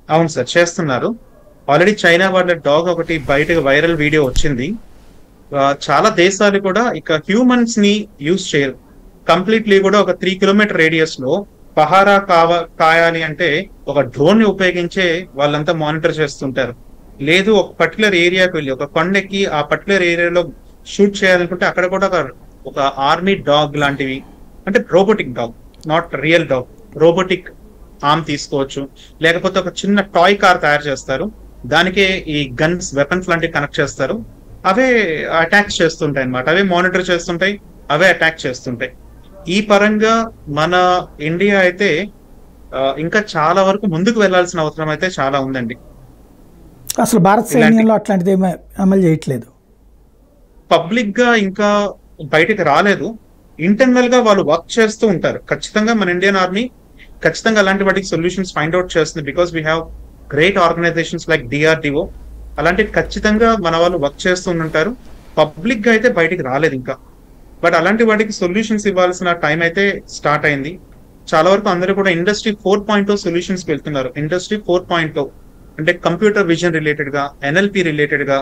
అవును సార్, చేస్తున్నారు. ఆల్రెడీ చైనా వాళ్ళ డాగ్ ఒకటి బయటకు వైరల్ వీడియో వచ్చింది. చాలా దేశాలు కూడా ఇక హ్యూమన్స్ ని యూజ్ చేయరు కంప్లీట్లీ. కూడా ఒక 3 kilometer రేడియస్ లో పహారా కాయాలి అంటే ఒక డ్రోన్ ని ఉపయోగించే వాళ్ళంతా మానిటర్ చేస్తుంటారు. లేదు ఒక పర్టికులర్ ఏరియాకి వెళ్ళి ఒక కొండెక్కి ఆ పర్టికులర్ ఏరియాలో షూట్ చేయాలనుకుంటే అక్కడ కూడా ఒక ఆర్మీ డాగ్ లాంటివి, అంటే robotic dog, not real dog, robotic arm తీసుకోవచ్చు. లేకపోతే ఒక చిన్న టాయ్ కార్ తయారు చేస్తారు, దానికే ఈ గన్స్ వెపన్స్ లాంటివి కనెక్ట్ చేస్తారు, అవే అటాక్ చేస్తుంటాయి అన్నమాట. అవే మానిటర్ చేస్తుంటాయి, అవే అటాక్ చేస్తుంటాయి. ఈ పరంగా మన ఇండియా అయితే ఇంకా చాలా వరకు ముందుకు వెళ్లాల్సిన అవసరం అయితే చాలా ఉందండి. అసలు భారత సైన్యంలో అట్లాంటిది ఏమీ అమలు చేయట్లేదు. పబ్లిక్ గా ఇంకా బయటకు రాలేదు. ఇంటర్నల్ గా వాళ్ళు వర్క్ చేస్తూ ఉంటారు. ఖచ్చితంగా మన ఇండియన్ ఆర్మీ ఖచ్చితంగా అలాంటి వాటికి సొల్యూషన్స్ ఫైండ్ అవుట్ చేస్తుంది. Because we have great organizations like DRDO. అలాంటివి ఖచ్చితంగా మన వాళ్ళు వర్క్ చేస్తూ ఉంటారు. పబ్లిక్ గా అయితే బయటికి రాలేదు ఇంకా. బట్ అలాంటి వాటికి సొల్యూషన్స్ ఇవ్వాల్సిన టైం అయితే స్టార్ట్ అయింది. చాలా వరకు అందరూ కూడా ఇండస్ట్రీ 4.0 సొల్యూషన్స్ వెళ్తున్నారు. ఇండస్ట్రీ 4.0 అంటే కంప్యూటర్ విజన్ రిలేటెడ్ గా, NLP రిలేటెడ్ గా,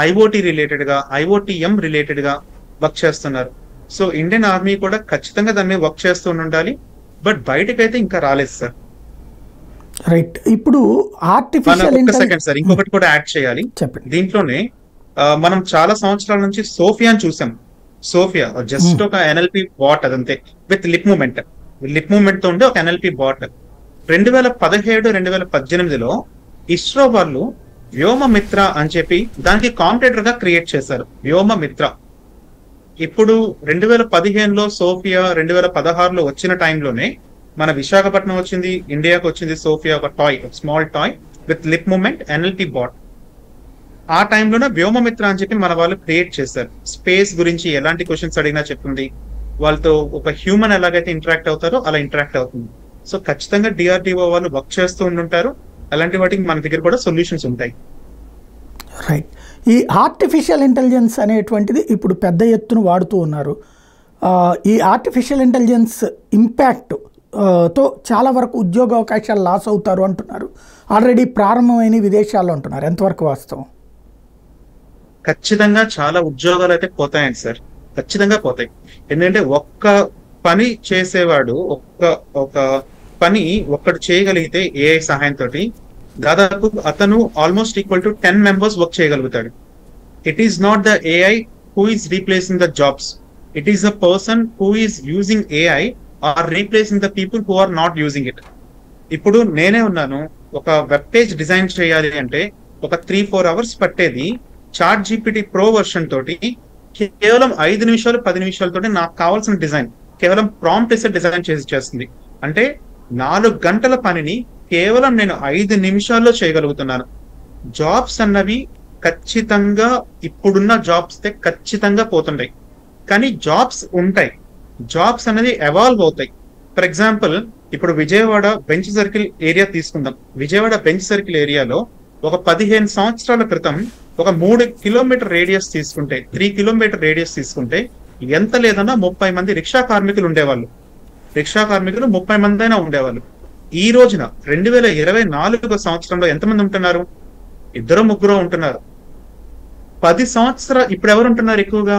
IoT రిలేటెడ్ గా, IoTM రిలేటెడ్ గా వర్క్ చేస్తున్నారు. సో ఇండియన్ ఆర్మీ కూడా ఖచ్చితంగా దాని మీద వర్క్ చేస్తూ ఉండాలి. బట్ బయటకైతే ఇంకా రాలేదు సార్. రైట్. ఇప్పుడు ఆర్టిఫిషియల్ సెకండ్ సార్ ఇంకొకటి కూడా యాడ్ చేయాలి దీంట్లోనే. మనం చాలా సంవత్సరాల నుంచి సోఫియాని చూసాం. సోఫియా జస్ట్ ఒక NLP బాట్, అదంతే, విత్ లిప్ మూమెంట్ తో ఉండే ఒక NLP బాట్. 2017-2018లో ఇస్రో వాళ్ళు వ్యోమమిత్ర అని చెప్పి దానికి కాంపిటేటర్ గా క్రియేట్ చేశారు, వ్యోమమిత్ర. ఇప్పుడు 2015లో సోఫియా, 2016లో వచ్చిన టైంలోనే మన విశాఖపట్నం వచ్చింది, ఇండియాకి వచ్చింది సోఫియా, ఒక toy, small toy with lip movement NLP bot. ఆ టైంలోనే వ్యోమమిత్ర అని చెప్పి మన వాళ్ళు క్రియేట్ చేశారు. స్పేస్ గురించి ఎలాంటి క్వశ్చన్స్ అడిగినా చెప్తుంది, వాళ్ళతో ఒక హ్యూమన్ ఎలాగైతే ఇంటరాక్ట్ అవుతారో అలా ఇంటరాక్ట్ అవుతుంది. సో ఖచ్చితంగా DRDO వాళ్ళు వర్క్ చేస్తూ ఉంటుంటారు. అలాంటి వాటికి మన దగ్గర కూడా సొల్యూషన్స్ ఉంటాయి. రైట్. ఈ ఆర్టిఫిషియల్ ఇంటెలిజెన్స్ అనేటువంటిది ఇప్పుడు పెద్ద ఎత్తున వాడుతూ ఉన్నారు. ఈ ఆర్టిఫిషియల్ ఇంటెలిజెన్స్ ఇంపాక్ట్ తో చాలా వరకు ఉద్యోగ అవకాశాలు లాస్ అవుతారు అంటున్నారు. ఆల్రెడీ ప్రారంభమైన విదేశాల్లో అంటున్నారు. ఎంతవరకు వాస్తవం? ఖచ్చితంగా చాలా ఉద్యోగాలు అయితే పోతాయండి సార్, ఖచ్చితంగా పోతాయి. ఎందుకంటే ఒక్క పని చేసేవాడు ఒక పని ఒక్కడు చేయగలిగితే AI సహాయంతో దాదాపు అతను almost equal to 10 members work చేయగలుగుతాడు. It is not the AI who is replacing the jobs, it is the person who is using AI are replacing the people who are not using it. ఇప్పుడు నేనే ఉన్నాను, ఒక web page design చేయాలి అంటే ఒక 3-4 hours పట్టేది ChatGPT Pro version తోటి కేవలం 5 నిమిషాలు 10 నిమిషాలతోటి నాకు కావాల్సిన డిజైన్ కేవలం ప్రాంప్ట్ ఇస్తే డిజైన్ చేస్తుంది. అంటే 4 గంటల పనిని కేవలం నేను 5 నిమిషాల్లో చేయగలుగుతున్నాను. జాబ్స్ అన్నవి ఖచ్చితంగా ఇప్పుడున్న జాబ్స్ ఖచ్చితంగా పోతుంటాయి, కానీ జాబ్స్ ఉంటాయి. జాబ్స్ అనేది ఎవాల్వ్ అవుతాయి. ఫర్ ఎగ్జాంపుల్ ఇప్పుడు విజయవాడ బెంచ్ సర్కిల్ ఏరియా తీసుకుందాం. విజయవాడ బెంచ్ సర్కిల్ ఏరియాలో ఒక 15 సంవత్సరాల క్రితం ఒక 3 కిలోమీటర్ రేడియస్ తీసుకుంటే, 3 కిలోమీటర్ రేడియస్ తీసుకుంటే ఎంత లేదన్నా 30 మంది రిక్షా కార్మికులు ఉండేవాళ్ళు. రిక్షా కార్మికులు 30 మంది అయినా ఉండేవాళ్ళు. ఈ రోజున 2024 సంవత్సరంలో ఎంతమంది ఉంటున్నారు? 2-3 ఉంటున్నారు. 10 సంవత్సరాలు ఇప్పుడు ఎవరు ఉంటున్నారు ఎక్కువగా?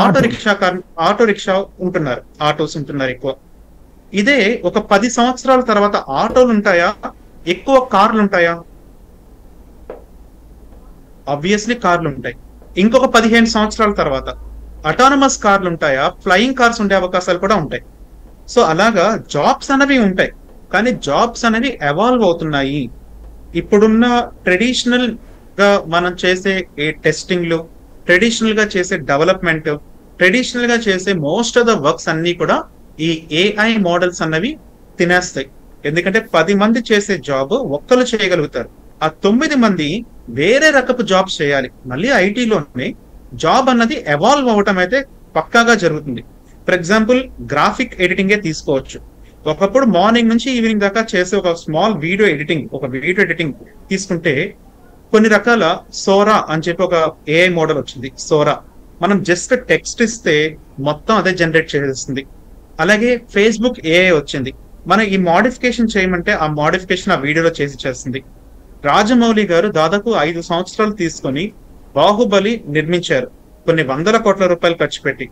ఆటో రిక్షా ఉంటున్నారు, ఆటోస్ ఉంటున్నారు ఎక్కువ. ఇదే ఒక 10 సంవత్సరాల తర్వాత ఆటోలు ఉంటాయా, ఎక్కువ కార్లు ఉంటాయా? ఆబ్వియస్లీ కార్లు ఉంటాయి. ఇంకొక 15 సంవత్సరాల తర్వాత అటానమస్ కార్లు ఉంటాయా, ఫ్లయింగ్ కార్స్ ఉండే అవకాశాలు కూడా ఉంటాయి. సో అలాగా జాబ్స్ అనేవి ఉంటాయి, కానీ జాబ్స్ అనేవి ఎవాల్వ్ అవుతున్నాయి. ఇప్పుడున్న ట్రెడిషనల్ గా మనం చేసే టెస్టింగ్లు, ట్రెడిషనల్ గా చేసే డెవలప్మెంట్, ట్రెడిషనల్ గా చేసే మోస్ట్ ఆఫ్ ద వర్క్స్ అన్ని కూడా ఈ ఏఐ మోడల్స్ అన్నవి తినేస్తాయి. ఎందుకంటే 10 మంది చేసే జాబ్ ఒక్కరు చేయగలుగుతారు. ఆ 9 మంది వేరే రకపు జాబ్స్ చేయాలి. మళ్ళీ ఐటీలోనే జాబ్ అన్నది ఎవాల్వ్ అవ్వటం అయితే పక్కాగా జరుగుతుంది. ఫర్ ఎగ్జాంపుల్ గ్రాఫిక్ ఎడిటింగే తీసుకోవచ్చు. ఒకప్పుడు మార్నింగ్ నుంచి ఈవినింగ్ దాకా చేసే ఒక స్మాల్ వీడియో ఎడిటింగ్ తీసుకుంటే కొన్ని రకాల సోరా అని చెప్పి ఒక ఏఐ మోడల్ వచ్చింది. సోరా మనం జస్ట్ టెక్స్ట్ ఇస్తే మొత్తం అదే జనరేట్ చేసేస్తుంది. అలాగే ఫేస్బుక్ ఏఐ వచ్చింది. మనం ఈ మోడిఫికేషన్ చేయమంటే ఆ మోడిఫికేషన్ ఆ వీడియోలో చేస్తుంది. రాజమౌళి గారు దాదాపు 5 సంవత్సరాలు తీసుకొని బాహుబలి నిర్మించారు, కొన్ని 100 కోట్ల రూపాయలు ఖర్చు పెట్టి.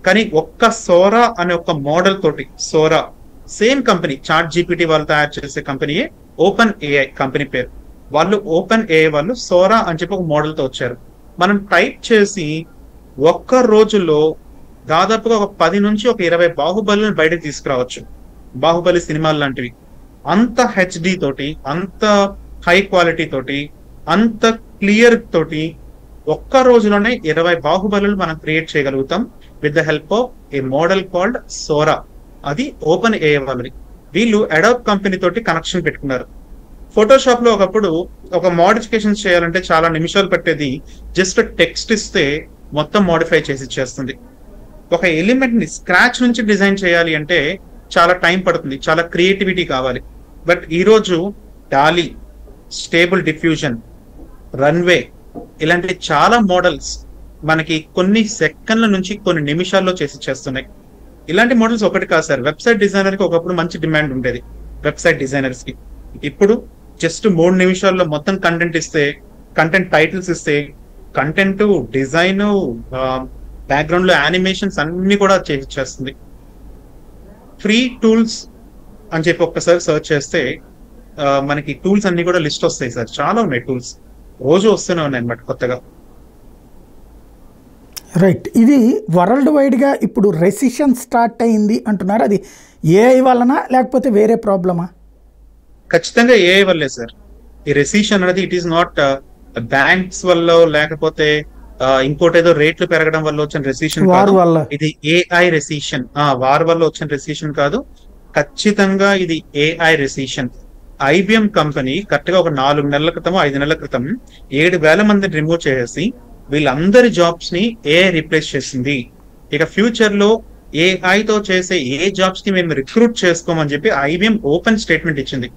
కానీ ఒక్క సోరా అనే ఒక మోడల్ తోటి, Sora same company, chat GPT వాళ్ళు తయారు చేసే కంపెనీయే ఓపెన్ ఏఐ కంపెనీ పేరు. వాళ్ళు ఓపెన్ ఏఐ వాళ్ళు సోరా అని చెప్పి ఒక మోడల్ తో వచ్చారు. మనం టైప్ చేసి ఒక్క రోజులో దాదాపుగా ఒక 10 నుంచి ఒక 20 బాహుబలిని బయటకు తీసుకురావచ్చు. బాహుబలి సినిమాలు లాంటివి అంత హెచ్డి తోటి, అంత హై క్వాలిటీ తోటి, అంత క్లియర్ తోటి ఒక్క రోజులోనే 20 బాహుబలులు మనం క్రియేట్ చేయగలుగుతాం with the help of A model called Sora. అది ఓపెన్ ఏఐ వాళ్ళది. వీళ్ళు అడాబ్ కంపెనీ తోటి కనెక్షన్ పెట్టుకున్నారు. ఫోటోషాప్ లో ఒకప్పుడు ఒక మోడిఫికేషన్ చేయాలంటే చాలా నిమిషాలు పట్టేది. జస్ట్ టెక్స్ట్ ఇస్తే మొత్తం మోడిఫై చేసి ఇచ్చేస్తుంది. ఒక ఎలిమెంట్ ని స్క్రాచ్ నుంచి డిజైన్ చేయాలి అంటే చాలా టైం పడుతుంది, చాలా క్రియేటివిటీ కావాలి. బట్ ఈరోజు డాలీ, స్టేబుల్ డిఫ్యూజన్, రన్వే ఇలాంటి చాలా మోడల్స్ మనకి కొన్ని సెకండ్ల నుంచి కొన్ని నిమిషాల్లో చేసి ఇచ్చేస్తున్నాయి. ఇలాంటి మోడల్స్ ఒకటి కాదు సార్. వెబ్సైట్ డిజైనర్ కి ఒకప్పుడు మంచి డిమాండ్ ఉండేది, వెబ్సైట్ డిజైనర్స్ కి. ఇప్పుడు జస్ట్ 3 నిమిషాల్లో మొత్తం కంటెంట్ ఇస్తే, కంటెంట్ టైటిల్స్ ఇస్తే, కంటెంట్ డిజైన్, బ్యాక్గ్రౌండ్ లో యానిమేషన్స్ అన్ని కూడా చేస్తుంది. ఫ్రీ టూల్స్ అని చెప్పి ఒక్కసారి సర్చ్ చేస్తే మనకి టూల్స్ అన్ని కూడా లిస్ట్ వస్తాయి సార్. చాలా ఉన్నాయి టూల్స్, రోజు వస్తూనే ఉన్నాయి అన్నమాట కొత్తగా. రైట్. ఇది వరల్డ్ వైడ్గా ఇప్పుడు రెసిషన్ స్టార్ట్ అయింది అంటున్నారు. అది ఏఐ వలన లేకపోతే వేరే ప్రాబ్లమా? ఖచ్చితంగా ఏఐ వల్లే సార్. ఈ రెసిషన్ అనేది ఇట్ ఈస్ నాట్ బ్యాంక్స్ వల్ల లేకపోతే ఇంకోటి ఏదో రేట్లు పెరగడం వల్ల వచ్చిన రెసిషన్ కాదు. ఇది ఏఐ రెసిషన్, వార్ వల్ల వచ్చిన రెసిషన్ కాదు. ఖచ్చితంగా ఇది AI recession. IBM company correct గా ఒక 4 నెలల క్రితం, 5 నెలల క్రితం 7,000 మందిని రిమూవ్ చేసి వీళ్ళందరి జాబ్స్ ని ఏఐ రీప్లేస్ చేసింది. ఇక ఫ్యూచర్ లో ఏఐ తో చేసే ఏ జాబ్స్ కి మేము రిక్రూట్ చేసుకోమని చెప్పి ఐబిఎం ఓపెన్ స్టేట్మెంట్ ఇచ్చింది.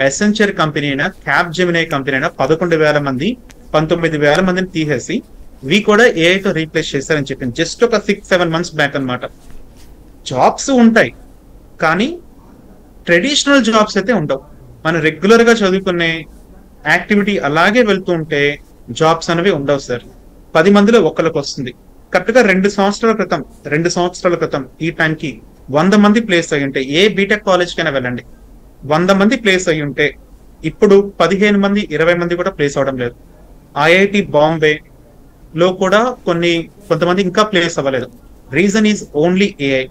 ఎసెంచర్ కంపెనీ అయినా, క్యాప్ జెమినై కంపెనీ అయినా 11,000 మంది, 19,000 మందిని తీసేసి ఇవి కూడా ఏఐ తో రీప్లేస్ చేశారని చెప్పింది. జస్ట్ ఒక 6-7 మంత్స్ బ్యాక్ అన్నమాట. జాబ్స్ ఉంటాయి కానీ ట్రెడిషనల్ జాబ్స్ అయితే ఉండవు. మనం రెగ్యులర్ గా చదువుకునే యాక్టివిటీ అలాగే వెళ్తూ ఉంటే జాబ్స్ అనేవి ఉండవు సార్. 10 మందిలో ఒక్కరికి వస్తుంది. కరెక్ట్ గా 2 సంవత్సరాల క్రితం ఈ టైంకి 100 మంది ప్లేస్ అయ్యి ఉంటే, ఏ బీటెక్ కాలేజ్ కైనా వెళ్ళండి, 100 మంది ప్లేస్ అయ్యి ఉంటే ఇప్పుడు 15 మంది 20 మంది కూడా ప్లేస్ అవడం లేదు. ఐఐటి బాంబే లో కూడా కొంతమంది ఇంకా ప్లేస్ అవ్వలేదు. Reason is only AI.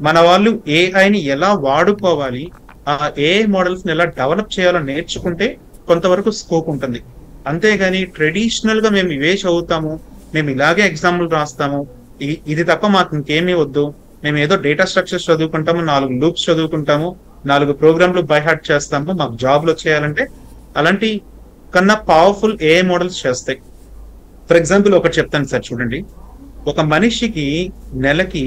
మన వాళ్ళు ఏఐని ఎలా వాడుకోవాలి, ఆ ఏఐ మోడల్స్ ని ఎలా డెవలప్ చేయాలో నేర్చుకుంటే కొంతవరకు స్కోప్ ఉంటుంది. అంతేగాని ట్రెడిషనల్ గా మేము ఇవే చదువుతాము, మేము ఇలాగే ఎగ్జాంపుల్ రాస్తాము, ఇది తప్ప మాకు ఇంకేమీ వద్దు, మేము ఏదో డేటా స్ట్రక్చర్స్ చదువుకుంటాము, 4 లూప్స్ చదువుకుంటాము, 4 ప్రోగ్రాంలు బై హార్ట్ చేస్తాము, మాకు జాబ్లు వచ్చేయాలంటే అలాంటి కన్నా పవర్ఫుల్ ఏఐ మోడల్స్ చేస్తాయి. ఫర్ ఎగ్జాంపుల్ ఒకటి చెప్తాను సార్, చూడండి. ఒక మనిషికి నెలకి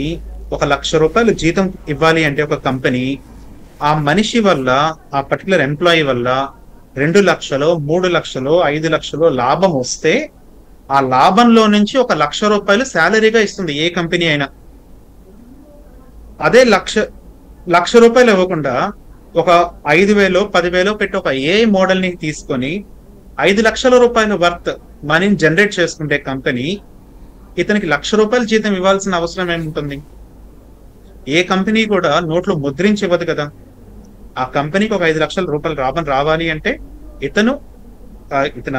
1,00,000 రూపాయలు జీతం ఇవ్వాలి అంటే ఒక కంపెనీ ఆ మనిషి వల్ల, ఆ పర్టికులర్ ఎంప్లాయీ వల్ల 2 లక్షలు, 3 లక్షలు, 5 లక్షలు లాభం వస్తే ఆ లాభంలో నుంచి 1,00,000 శాలరీగా ఇస్తుంది ఏ కంపెనీ అయినా. అదే లక్ష రూపాయలు ఇవ్వకుండా ఒక 5,000 10,000 పెట్టి ఒక ఏ మోడల్ ని తీసుకొని 5 లక్షల రూపాయల వర్త్ మనీని జనరేట్ చేసుకుంటే కంపెనీ ఇతనికి ₹1,00,000 జీతం ఇవ్వాల్సిన అవసరం ఏముంటుంది? ఏ కంపెనీ కూడా నోట్లో ముద్రించి ఇవ్వదు కదా. ఆ కంపెనీకి ఒక 5 లక్షల రూపాయలు లాభం రావాలి అంటే ఇతను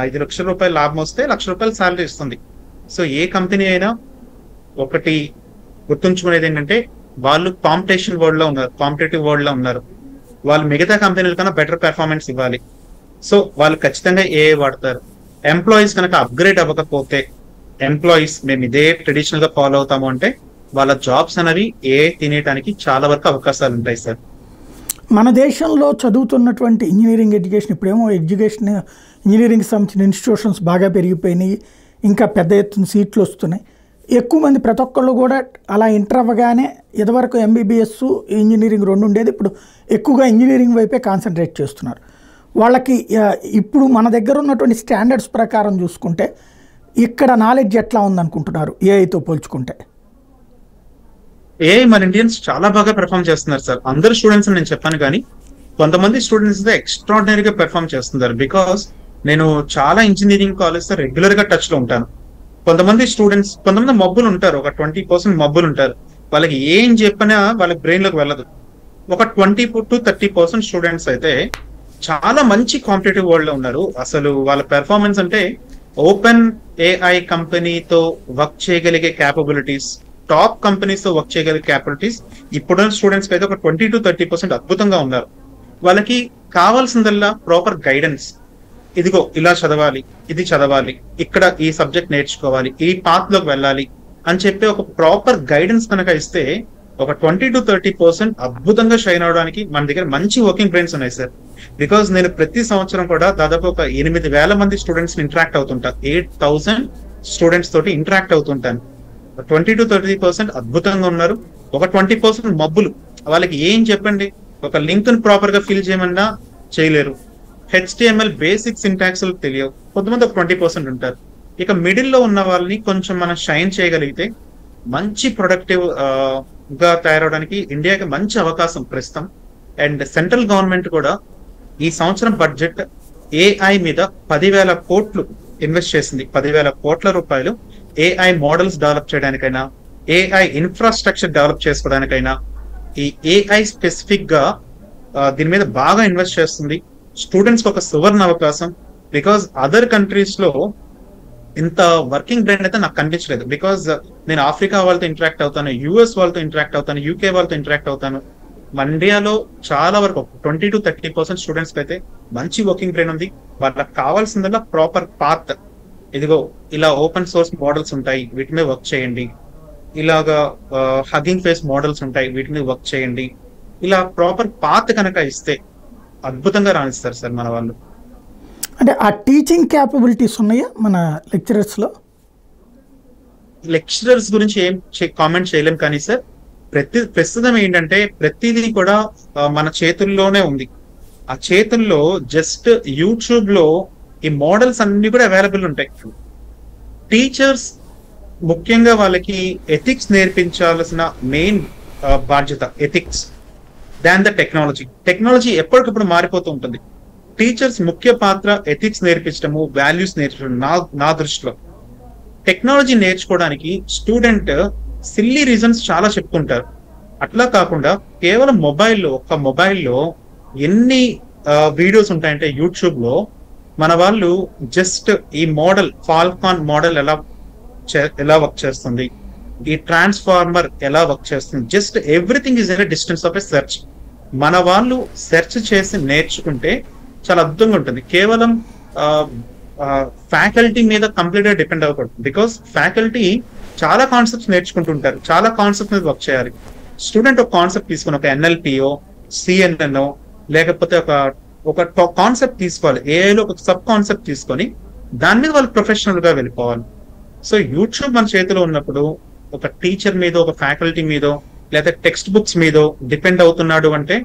5 లక్షల రూపాయలు లాభం వస్తే ₹1,00,000 శాలరీ ఇస్తుంది. సో ఏ కంపెనీ అయినా ఒకటి గుర్తుంచుకునేది ఏంటంటే, వాళ్ళు కాంపిటేటివ్ వరల్డ్ లో ఉన్నారు. వాళ్ళు మిగతా కంపెనీల కన్నా బెటర్ పెర్ఫార్మెన్స్ ఇవ్వాలి. సో వాళ్ళు ఖచ్చితంగా ఏఐ వాడతారు. ఎంప్లాయీస్ కనుక అప్గ్రేడ్ అవ్వకపోతే, ఎంప్లాయీస్ మేము ఇదే ట్రెడిషనల్ గా ఫాలో అవుతాము అంటే వాళ్ళ జాబ్స్ అనేవి ఏఐ తినేయడానికి చాలా వరకు అవకాశాలు ఉంటాయి సార్. మన దేశంలో చదువుతున్నటువంటి ఇంజనీరింగ్ ఎడ్యుకేషన్ ఇప్పుడేమో ఇంజనీరింగ్కి సంబంధించిన ఇన్స్టిట్యూషన్స్ బాగా పెరిగిపోయినాయి, ఇంకా పెద్ద ఎత్తున సీట్లు వస్తున్నాయి. ఎక్కువ మంది ప్రతి ఒక్కళ్ళు కూడా అలా ఎంటర్ అవ్వగానే ఇదివరకు ఎంబీబీఎస్ ఇంజనీరింగ్ 2 ఉండేది, ఇప్పుడు ఎక్కువగా ఇంజనీరింగ్ వైపే కాన్సన్ట్రేట్ చేస్తున్నారు. వాళ్ళకి ఇప్పుడు మన దగ్గర ఉన్నటువంటి స్టాండర్డ్స్ ప్రకారం చూసుకుంటే ఇక్కడ నాలెడ్జ్ ఎట్లా ఉందనుకుంటున్నారు ఏఐతో పోల్చుకుంటే? ఏఐ మన ఇండియన్స్ చాలా బాగా పెర్ఫామ్ చేస్తున్నారు సార్. అందరు స్టూడెంట్స్ నేను చెప్పాను, కానీ కొంతమంది స్టూడెంట్స్ ఎక్స్ట్రాడినరీగా పెర్ఫామ్ చేస్తున్నారు. బికాస్ నేను చాలా ఇంజనీరింగ్ కాలేజ్ తో రెగ్యులర్ గా టచ్ లో ఉంటాను. కొంతమంది మబ్బులు ఉంటారు, ఒక 20% మబ్బులు ఉంటారు. వాళ్ళకి ఏం చెప్పినా వాళ్ళకి బ్రెయిన్ లోకి వెళ్ళదు. ఒక 20 to 30% స్టూడెంట్స్ అయితే చాలా మంచి కాంపిటేటివ్ వరల్డ్ లో ఉన్నారు. అసలు వాళ్ళ పెర్ఫార్మెన్స్ అంటే ఓపెన్ ఏఐ కంపెనీతో వర్క్ చేయగలిగే క్యాపబిలిటీస్, టాప్ కంపెనీస్ తో వర్క్ చేయగలిగే క్యాపబిలిటీస్ ఇప్పుడున్న స్టూడెంట్స్ కి అయితే ఒక 20 to 30% అద్భుతంగా ఉన్నారు. వాళ్ళకి కావాల్సిందల్లా ప్రాపర్ గైడెన్స్. ఇదిగో ఇలా చదవాలి, ఇది చదవాలి, ఇక్కడ ఈ సబ్జెక్ట్ నేర్చుకోవాలి, ఈ పాత్ లోకి వెళ్ళాలి అని చెప్పి ఒక ప్రాపర్ గైడెన్స్ కనుక ఇస్తే ఒక 20 to 30% అద్భుతంగా షైన్ అవడానికి మన దగ్గర మంచి వర్కింగ్ బ్రెయిన్స్ ఉన్నాయి సార్. బికాస్ నేను ప్రతి సంవత్సరం కూడా దాదాపు ఒక 8,000 మంది స్టూడెంట్స్ ఇంటరాక్ట్ అవుతుంటాను. 8,000 స్టూడెంట్స్ తోటి ఇంటరాక్ట్ అవుతుంటాను. 20 to 30% అద్భుతంగా ఉన్నారు. ఒక 20% మబ్బులు. వాళ్ళకి ఏం చెప్పండి, ఒక లింక్ ను ప్రాపర్ గా ఫిల్ చేయమన్నా చేయలేరు. HTML బేసిక్ సింటాక్స్ తెలియవు. కొంతమంది ఒక 20% ఉంటారు. ఇక మిడిల్ లో ఉన్న వాళ్ళని కొంచెం మనం షైన్ చేయగలిగితే మంచి ప్రొడక్టివ్ గా తయారవడానికి ఇండియాకి మంచి అవకాశం ప్రస్తుతం. అండ్ సెంట్రల్ గవర్నమెంట్ కూడా ఈ సంవత్సరం బడ్జెట్ ఏఐ మీద 10,000 కోట్లు ఇన్వెస్ట్ చేసింది. 10,000 కోట్ల రూపాయలు ఏఐ మోడల్స్ డెవలప్ చేయడానికైనా, ఏఐ ఇన్ఫ్రాస్ట్రక్చర్ డెవలప్ చేసుకోవడానికైనా, ఈ ఏఐ స్పెసిఫిక్ గా దీని మీద బాగా ఇన్వెస్ట్ చేస్తుంది. స్టూడెంట్స్ కి ఒక సువర్ణ అవకాశం. బికాస్ అదర్ కంట్రీస్ లో ఇంత వర్కింగ్ బ్రెయిన్ అయితే నాకు కనిపించలేదు. బికాస్ నేను ఆఫ్రికా వాళ్ళతో ఇంటరాక్ట్ అవుతాను, యుఎస్ వాళ్ళతో ఇంటరాక్ట్ అవుతాను, యూకే వాళ్ళతో ఇంటరాక్ట్ అవుతాను. మన ఇండియాలో చాలా వరకు 20 to 30% స్టూడెంట్స్ కి అయితే మంచి వర్కింగ్ బ్రెయిన్ ఉంది. వాళ్ళకి కావాల్సిందల్లా ప్రాపర్ పాత్. ఇదిగో ఇలా ఓపెన్ సోర్స్ మోడల్స్ ఉంటాయి, వీటి మీద వర్క్ చేయండి. ఇలాగా హగ్గింగ్ ఫేస్ మోడల్స్ ఉంటాయి, వీటి మీద వర్క్ చేయండి. ఇలా ప్రాపర్ పాత్ కనుక ఇస్తే అద్భుతంగా రాణిస్తారు సార్ మన వాళ్ళు. అంటే ఆ టీచింగ్ క్యాపబిలిటీస్ ఉన్నాయా మన లెక్చరర్స్ లో? లెక్చరర్స్ గురించి ఏం కామెంట్ చేయలేం, కానీ సార్ ప్రస్తుతం ఏంటంటే ప్రతిదీ కూడా మన చేతుల్లోనే ఉంది. ఆ చేతుల్లో జస్ట్ యూట్యూబ్ లో ఈ మోడల్స్ అన్ని కూడా అవైలబుల్ ఉంటాయి. టీచర్స్ ముఖ్యంగా వాళ్ళకి ఎథిక్స్ నేర్పించాల్సిన మెయిన్ బాధ్యత ethics than the technology. Technology ఎప్పటికప్పుడు మారిపోతూ ఉంటుంది. టీచర్స్ ముఖ్య పాత్ర ఎథిక్స్ నేర్పించడము, వాల్యూస్ నేర్పించడం. నా దృష్టిలో టెక్నాలజీ నేర్చుకోవడానికి స్టూడెంట్ సిల్లీ రీజన్స్ చాలా చెప్తుంటారు. అట్లా కాకుండా కేవలం ఒక్క మొబైల్లో ఎన్ని వీడియోస్ ఉంటాయంటే యూట్యూబ్ లో మన వాళ్ళు జస్ట్ ఈ మోడల్ ఫాల్కాన్ మోడల్ ఎలా వర్క్ చేస్తుంది, ఈ ట్రాన్స్ఫార్మర్ ఎలా వర్క్ చేస్తుంది, just everything is in distance of a search. మన వాళ్ళు సెర్చ్ చేసి నేర్చుకుంటే చాలా అద్భుతంగా ఉంటుంది. కేవలం ఫ్యాకల్టీ మీద కంప్లీట్ గా డిపెండ్ అవ్వకూడదు. బికాస్ ఫ్యాకల్టీ చాలా కాన్సెప్ట్స్ నేర్చుకుంటుంటారు, చాలా కాన్సెప్ట్ మీద వర్క్ చేయాలి. స్టూడెంట్ ఒక కాన్సెప్ట్ తీసుకుని ఒక NLPO, CNN లేకపోతే ఒక కాన్సెప్ట్ తీసుకోవాలి. ఏఐలో ఒక సబ్ కాన్సెప్ట్ తీసుకొని దాని మీద వాళ్ళు ప్రొఫెషనల్ గా వెళ్ళిపోవాలి. సో యూట్యూబ్ మన చేతిలో ఉన్నప్పుడు ఒక టీచర్ మీద, ఒక ఫ్యాకల్టీ మీదో లేదా టెక్స్ట్ బుక్స్ మీదో డిపెండ్ అవుతున్నాడు అంటే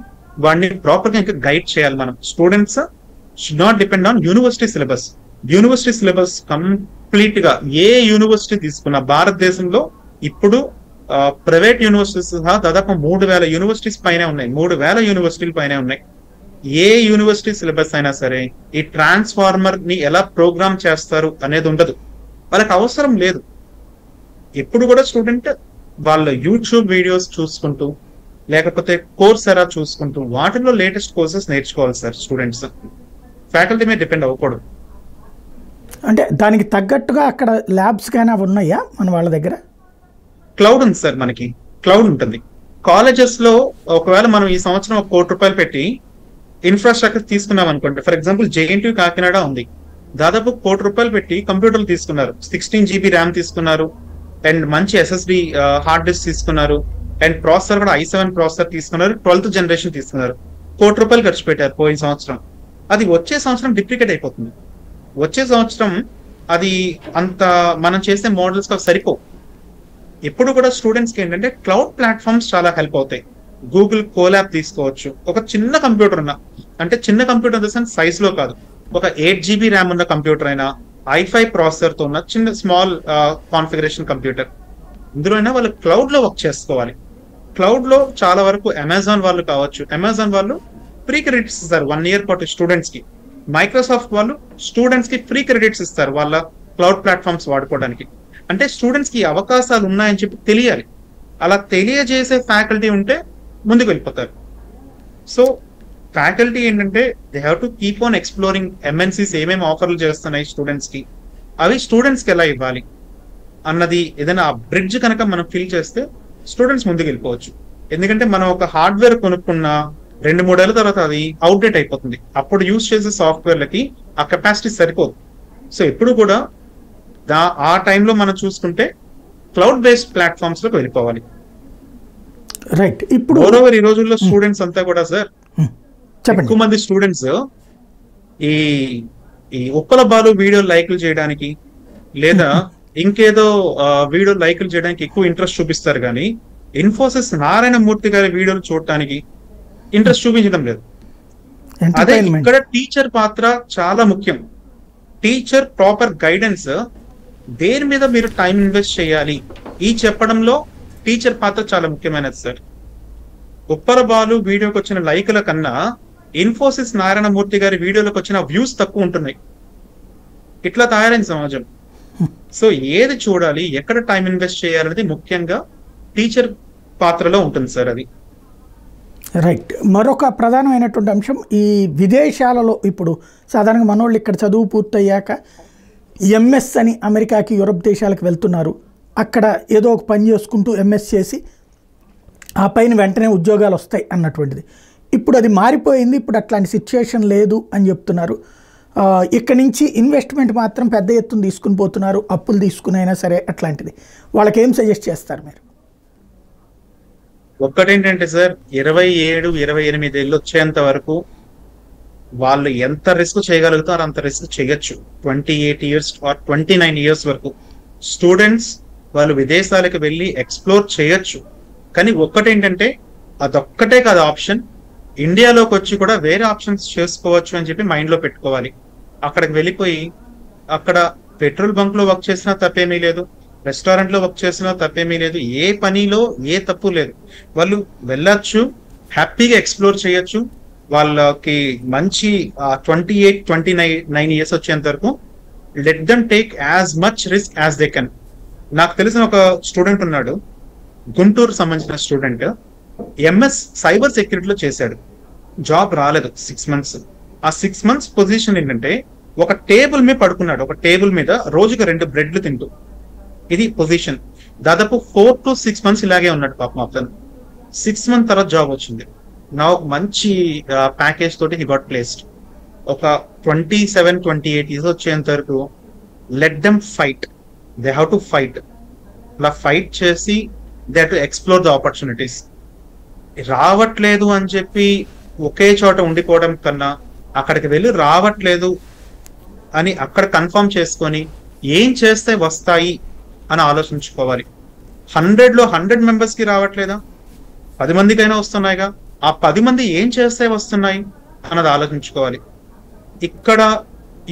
వాడిని ప్రాపర్ గా ఇంకా గైడ్ చేయాలి మనం. Students should not depend on university syllabus. University syllabus complete గా ఏ యూనివర్సిటీ తీసుకున్నా భారతదేశంలో ఇప్పుడు ప్రైవేట్ యూనివర్సిటీస్ సహా దాదాపు 3,000 యూనివర్సిటీస్ పైనే ఉన్నాయి, 3,000 యూనివర్సిటీల పైనే ఉన్నాయి. ఏ యూనివర్సిటీ సిలబస్ అయినా సరే ఈ ట్రాన్స్ఫార్మర్ ని ఎలా ప్రోగ్రామ్ చేస్తారు అనేది ఉండదు, వాళ్ళకి అవసరం లేదు. ఎప్పుడు కూడా స్టూడెంట్ వాళ్ళ యూట్యూబ్ వీడియోస్ చూసుకుంటూ లేకపోతే కోర్స్ ఎలా చూసుకుంటూ వాటిలో లేటెస్ట్ కోర్సెస్ నేర్చుకోవాలి సార్. స్టూడెంట్స్ ఫ్యాకల్టీ మీద డిపెండ్ అవ్వకూడదు. అంటే దానికి తగ్గట్టుగా అక్కడ ల్యాబ్స్ కానీ అవి ఉన్నాయా మన వాళ్ళ దగ్గర? క్లౌడ్ ఉంది సార్, మనకి క్లౌడ్ ఉంటుంది. కాలేజెస్ లో ఒకవేళ మనం ఈ సంవత్సరం 1 కోటి రూపాయలు పెట్టి ఇన్ఫ్రాస్ట్రక్చర్ తీసుకున్నాం అనుకోండి, ఫర్ ఎగ్జాంపుల్ JNTU కాకినాడ ఉంది, దాదాపు 1 కోటి రూపాయలు పెట్టి కంప్యూటర్లు తీసుకున్నారు, 16 GB ర్యామ్ తీసుకున్నారు, అండ్ మంచి SSD హార్డ్ డిస్క్ తీసుకున్నారు, అండ్ ప్రాసెసర్ కూడా i7 ప్రాసెసర్ తీసుకున్నారు, 12th జనరేషన్ తీసుకున్నారు. 1 కోటి రూపాయలు ఖర్చు పెట్టారు పోయిన సంవత్సరం. అది వచ్చే సంవత్సరం డిప్లికేట్ అయిపోతుంది. వచ్చే సంవత్సరం అది అంత మనం చేసే మోడల్స్ సరిపోవు. ఎప్పుడు కూడా స్టూడెంట్స్ కి ఏంటంటే క్లౌడ్ ప్లాట్ఫామ్స్ చాలా హెల్ప్ అవుతాయి. గూగుల్ కోలాబ్ తీసుకోవచ్చు. ఒక చిన్న కంప్యూటర్ ఉన్న, అంటే చిన్న computer in the sense size లో కాదు, ఒక 8 GB ర్యామ్ ఉన్న కంప్యూటర్ అయినా, i5 ప్రాసెసర్ తో ఉన్న చిన్న స్మాల్ కాన్ఫిగరేషన్ కంప్యూటర్, ఇందులో అయినా వాళ్ళు క్లౌడ్ లో వర్క్ చేసుకోవాలి. క్లౌడ్ లో చాలా వరకు అమెజాన్ వాళ్ళు కావచ్చు, అమెజాన్ వాళ్ళు ఫ్రీ క్రెడిట్స్ ఇస్తారు 1 year పాటు స్టూడెంట్స్ కి. మైక్రోసాఫ్ట్ వాళ్ళు స్టూడెంట్స్ కి ఫ్రీ క్రెడిట్స్ ఇస్తారు వాళ్ళ క్లౌడ్ ప్లాట్ఫామ్స్ వాడుకోవడానికి. అంటే స్టూడెంట్స్ కి అవకాశాలు ఉన్నాయని చెప్పి తెలియాలి. అలా తెలియజేసే ఫ్యాకల్టీ ఉంటే ముందుకు వెళ్ళిపోతారు. సో ఫ్యాకల్టీ ఏంటంటే they have to keep on exploring MNCs ఏమేమి ఆఫర్లు చేస్తున్నాయి స్టూడెంట్స్ కి, అవి స్టూడెంట్స్ కి ఎలా ఇవ్వాలి అన్నది ఏదైనా ఆ బ్రిడ్జ్ కనుక మనం ఫిల్ చేస్తే స్టూడెంట్స్ ముందుకు వెళ్ళిపోవచ్చు. ఎందుకంటే మనం ఒక హార్డ్వేర్ కొనుక్కున్న 2-3 ఏళ్ళ తర్వాత అది అవుట్డేట్ అయిపోతుంది. అప్పుడు యూజ్ చేసే సాఫ్ట్వేర్లకి ఆ కెపాసిటీ సరిపోదు. సో ఎప్పుడు కూడా ఆ టైంలో మనం చూసుకుంటే క్లౌడ్ బేస్డ్ ప్లాట్ఫామ్స్ లోకి వెళ్ళిపోవాలి. రైట్. ఇప్పుడు మోరోవర్ ఈ రోజుల్లో స్టూడెంట్స్ అంతా కూడా సార్, ఎక్కువ మంది స్టూడెంట్స్ ఈ ఉప్పల బాలు వీడియో లైక్లు చేయడానికి లేదా ఇంకేదో వీడియో లైక్లు చేయడానికి ఎక్కువ ఇంట్రెస్ట్ చూపిస్తారు, కానీ ఇన్ఫోసిస్ నారాయణమూర్తి గారి వీడియోలు చూడటానికి ఇంట్రెస్ట్ చూపించడం లేదు. అదే ఇక్కడ టీచర్ పాత్ర చాలా ముఖ్యం. టీచర్ ప్రాపర్ గైడెన్స్, దేని మీద మీరు టైం ఇన్వెస్ట్ చేయాలి ఈ చెప్పడంలో టీచర్ పాత్ర చాలా ముఖ్యమైనది సార్. ఉప్పర బాలు వీడియోకి వచ్చిన లైకుల కన్నా ఇన్ఫోసిస్ నారాయణమూర్తి గారి వీడియోలకు వచ్చిన వ్యూస్ తక్కువ ఉంటున్నాయి. ఇట్లా తయారైన సమాజం. సో ఏది చూడాలి, ఎక్కడ టైం ఇన్వెస్ట్ చేయాలనేది ముఖ్యంగా టీచర్ పాత్రలో ఉంటుంది సార్ అది. రైట్. మరొక ప్రధానమైనటువంటి అంశం, ఈ విదేశాలలో ఇప్పుడు సాధారణంగా మనోళ్ళు ఇక్కడ చదువు పూర్తయ్యాక MS అని అమెరికాకి, యూరప్ దేశాలకు వెళ్తున్నారు. అక్కడ ఏదో ఒక పని చేసుకుంటూ MS చేసి ఆ పైన వెంటనే ఉద్యోగాలు వస్తాయి అన్నటువంటిది. ఇప్పుడు అది మారిపోయింది. ఇప్పుడు అట్లాంటి సిచ్యుయేషన్ లేదు అని చెప్తున్నారు. ఇక్కడి నుంచి ఇన్వెస్ట్మెంట్ మాత్రం పెద్ద ఎత్తున తీసుకుని పోతున్నారు, అప్పులు తీసుకునైనా సరే. అట్లాంటిది వాళ్ళకి ఏం సజెస్ట్ చేస్తారు మీరు? ఒక్కటేంటంటే సార్, 27-28 ఏళ్ళు వచ్చేంత వరకు వాళ్ళు ఎంత రిస్క్ చేయగలుగుతారో అంత రిస్క్ చేయొచ్చు. 28 years ఆర్ 29 years వరకు స్టూడెంట్స్ వాళ్ళు విదేశాలకు వెళ్ళి ఎక్స్ప్లోర్ చేయొచ్చు. కానీ ఒక్కటేంటంటే అదొక్కటే కాదు ఆప్షన్, ఇండియాలోకి వచ్చి కూడా వేరే ఆప్షన్స్ చేసుకోవచ్చు అని చెప్పి మైండ్ లో పెట్టుకోవాలి. అక్కడికి వెళ్ళిపోయి అక్కడ పెట్రోల్ బంక్ లో వర్క్ చేసినా తప్పేమీ లేదు, రెస్టారెంట్ లో వర్క్ చేసినా తప్పేమీ లేదు, ఏ పనిలో ఏ తప్పు లేదు. వాళ్ళు వెళ్ళొచ్చు, హ్యాపీగా ఎక్స్ప్లోర్ చేయొచ్చు. వాళ్ళకి మంచి 28-29 years వచ్చేంత వరకు let them take as much risk as they can. నాకు తెలిసిన ఒక స్టూడెంట్ ఉన్నాడు, గుంటూరు సంబంధించిన స్టూడెంట్, MS సైబర్ సెక్యూరిటీలో చేశాడు, జాబ్ రాలేదు 6 months. ఆ 6 months పొజిషన్ ఏంటంటే ఒక టేబుల్ మీద పడుకున్నాడు, ఒక టేబుల్ మీద రోజుకి 2 బ్రెడ్లు తింటూ. ఇది పొజిషన్. దాదాపు 4 to 6 months ఇలాగే ఉన్నాడు పాపం అతను. 6 months తర్వాత జాబ్ వచ్చింది. నా ఒక మంచి ప్యాకేజ్ తోటి హీ గాట్ ప్లేస్డ్. ఒక 27-28 years వచ్చేంత వరకు let them fight, they have to fight. అలా ఫైట్ చేసి they have to explore the opportunities. రావట్లేదు అని చెప్పి ఒకే చోట ఉండిపోవడం కన్నా అక్కడికి వెళ్ళి రావట్లేదు అని అక్కడ కన్ఫర్మ్ చేసుకొని ఏం చేస్తే వస్తాయి అని ఆలోచించుకోవాలి. 100 లో 100 members కి రావట్లేదా, 10 మందికైనా వస్తున్నాయిగా, ఆ 10 మంది ఏం చేస్తే వస్తున్నాయి అన్నది ఆలోచించుకోవాలి. ఇక్కడ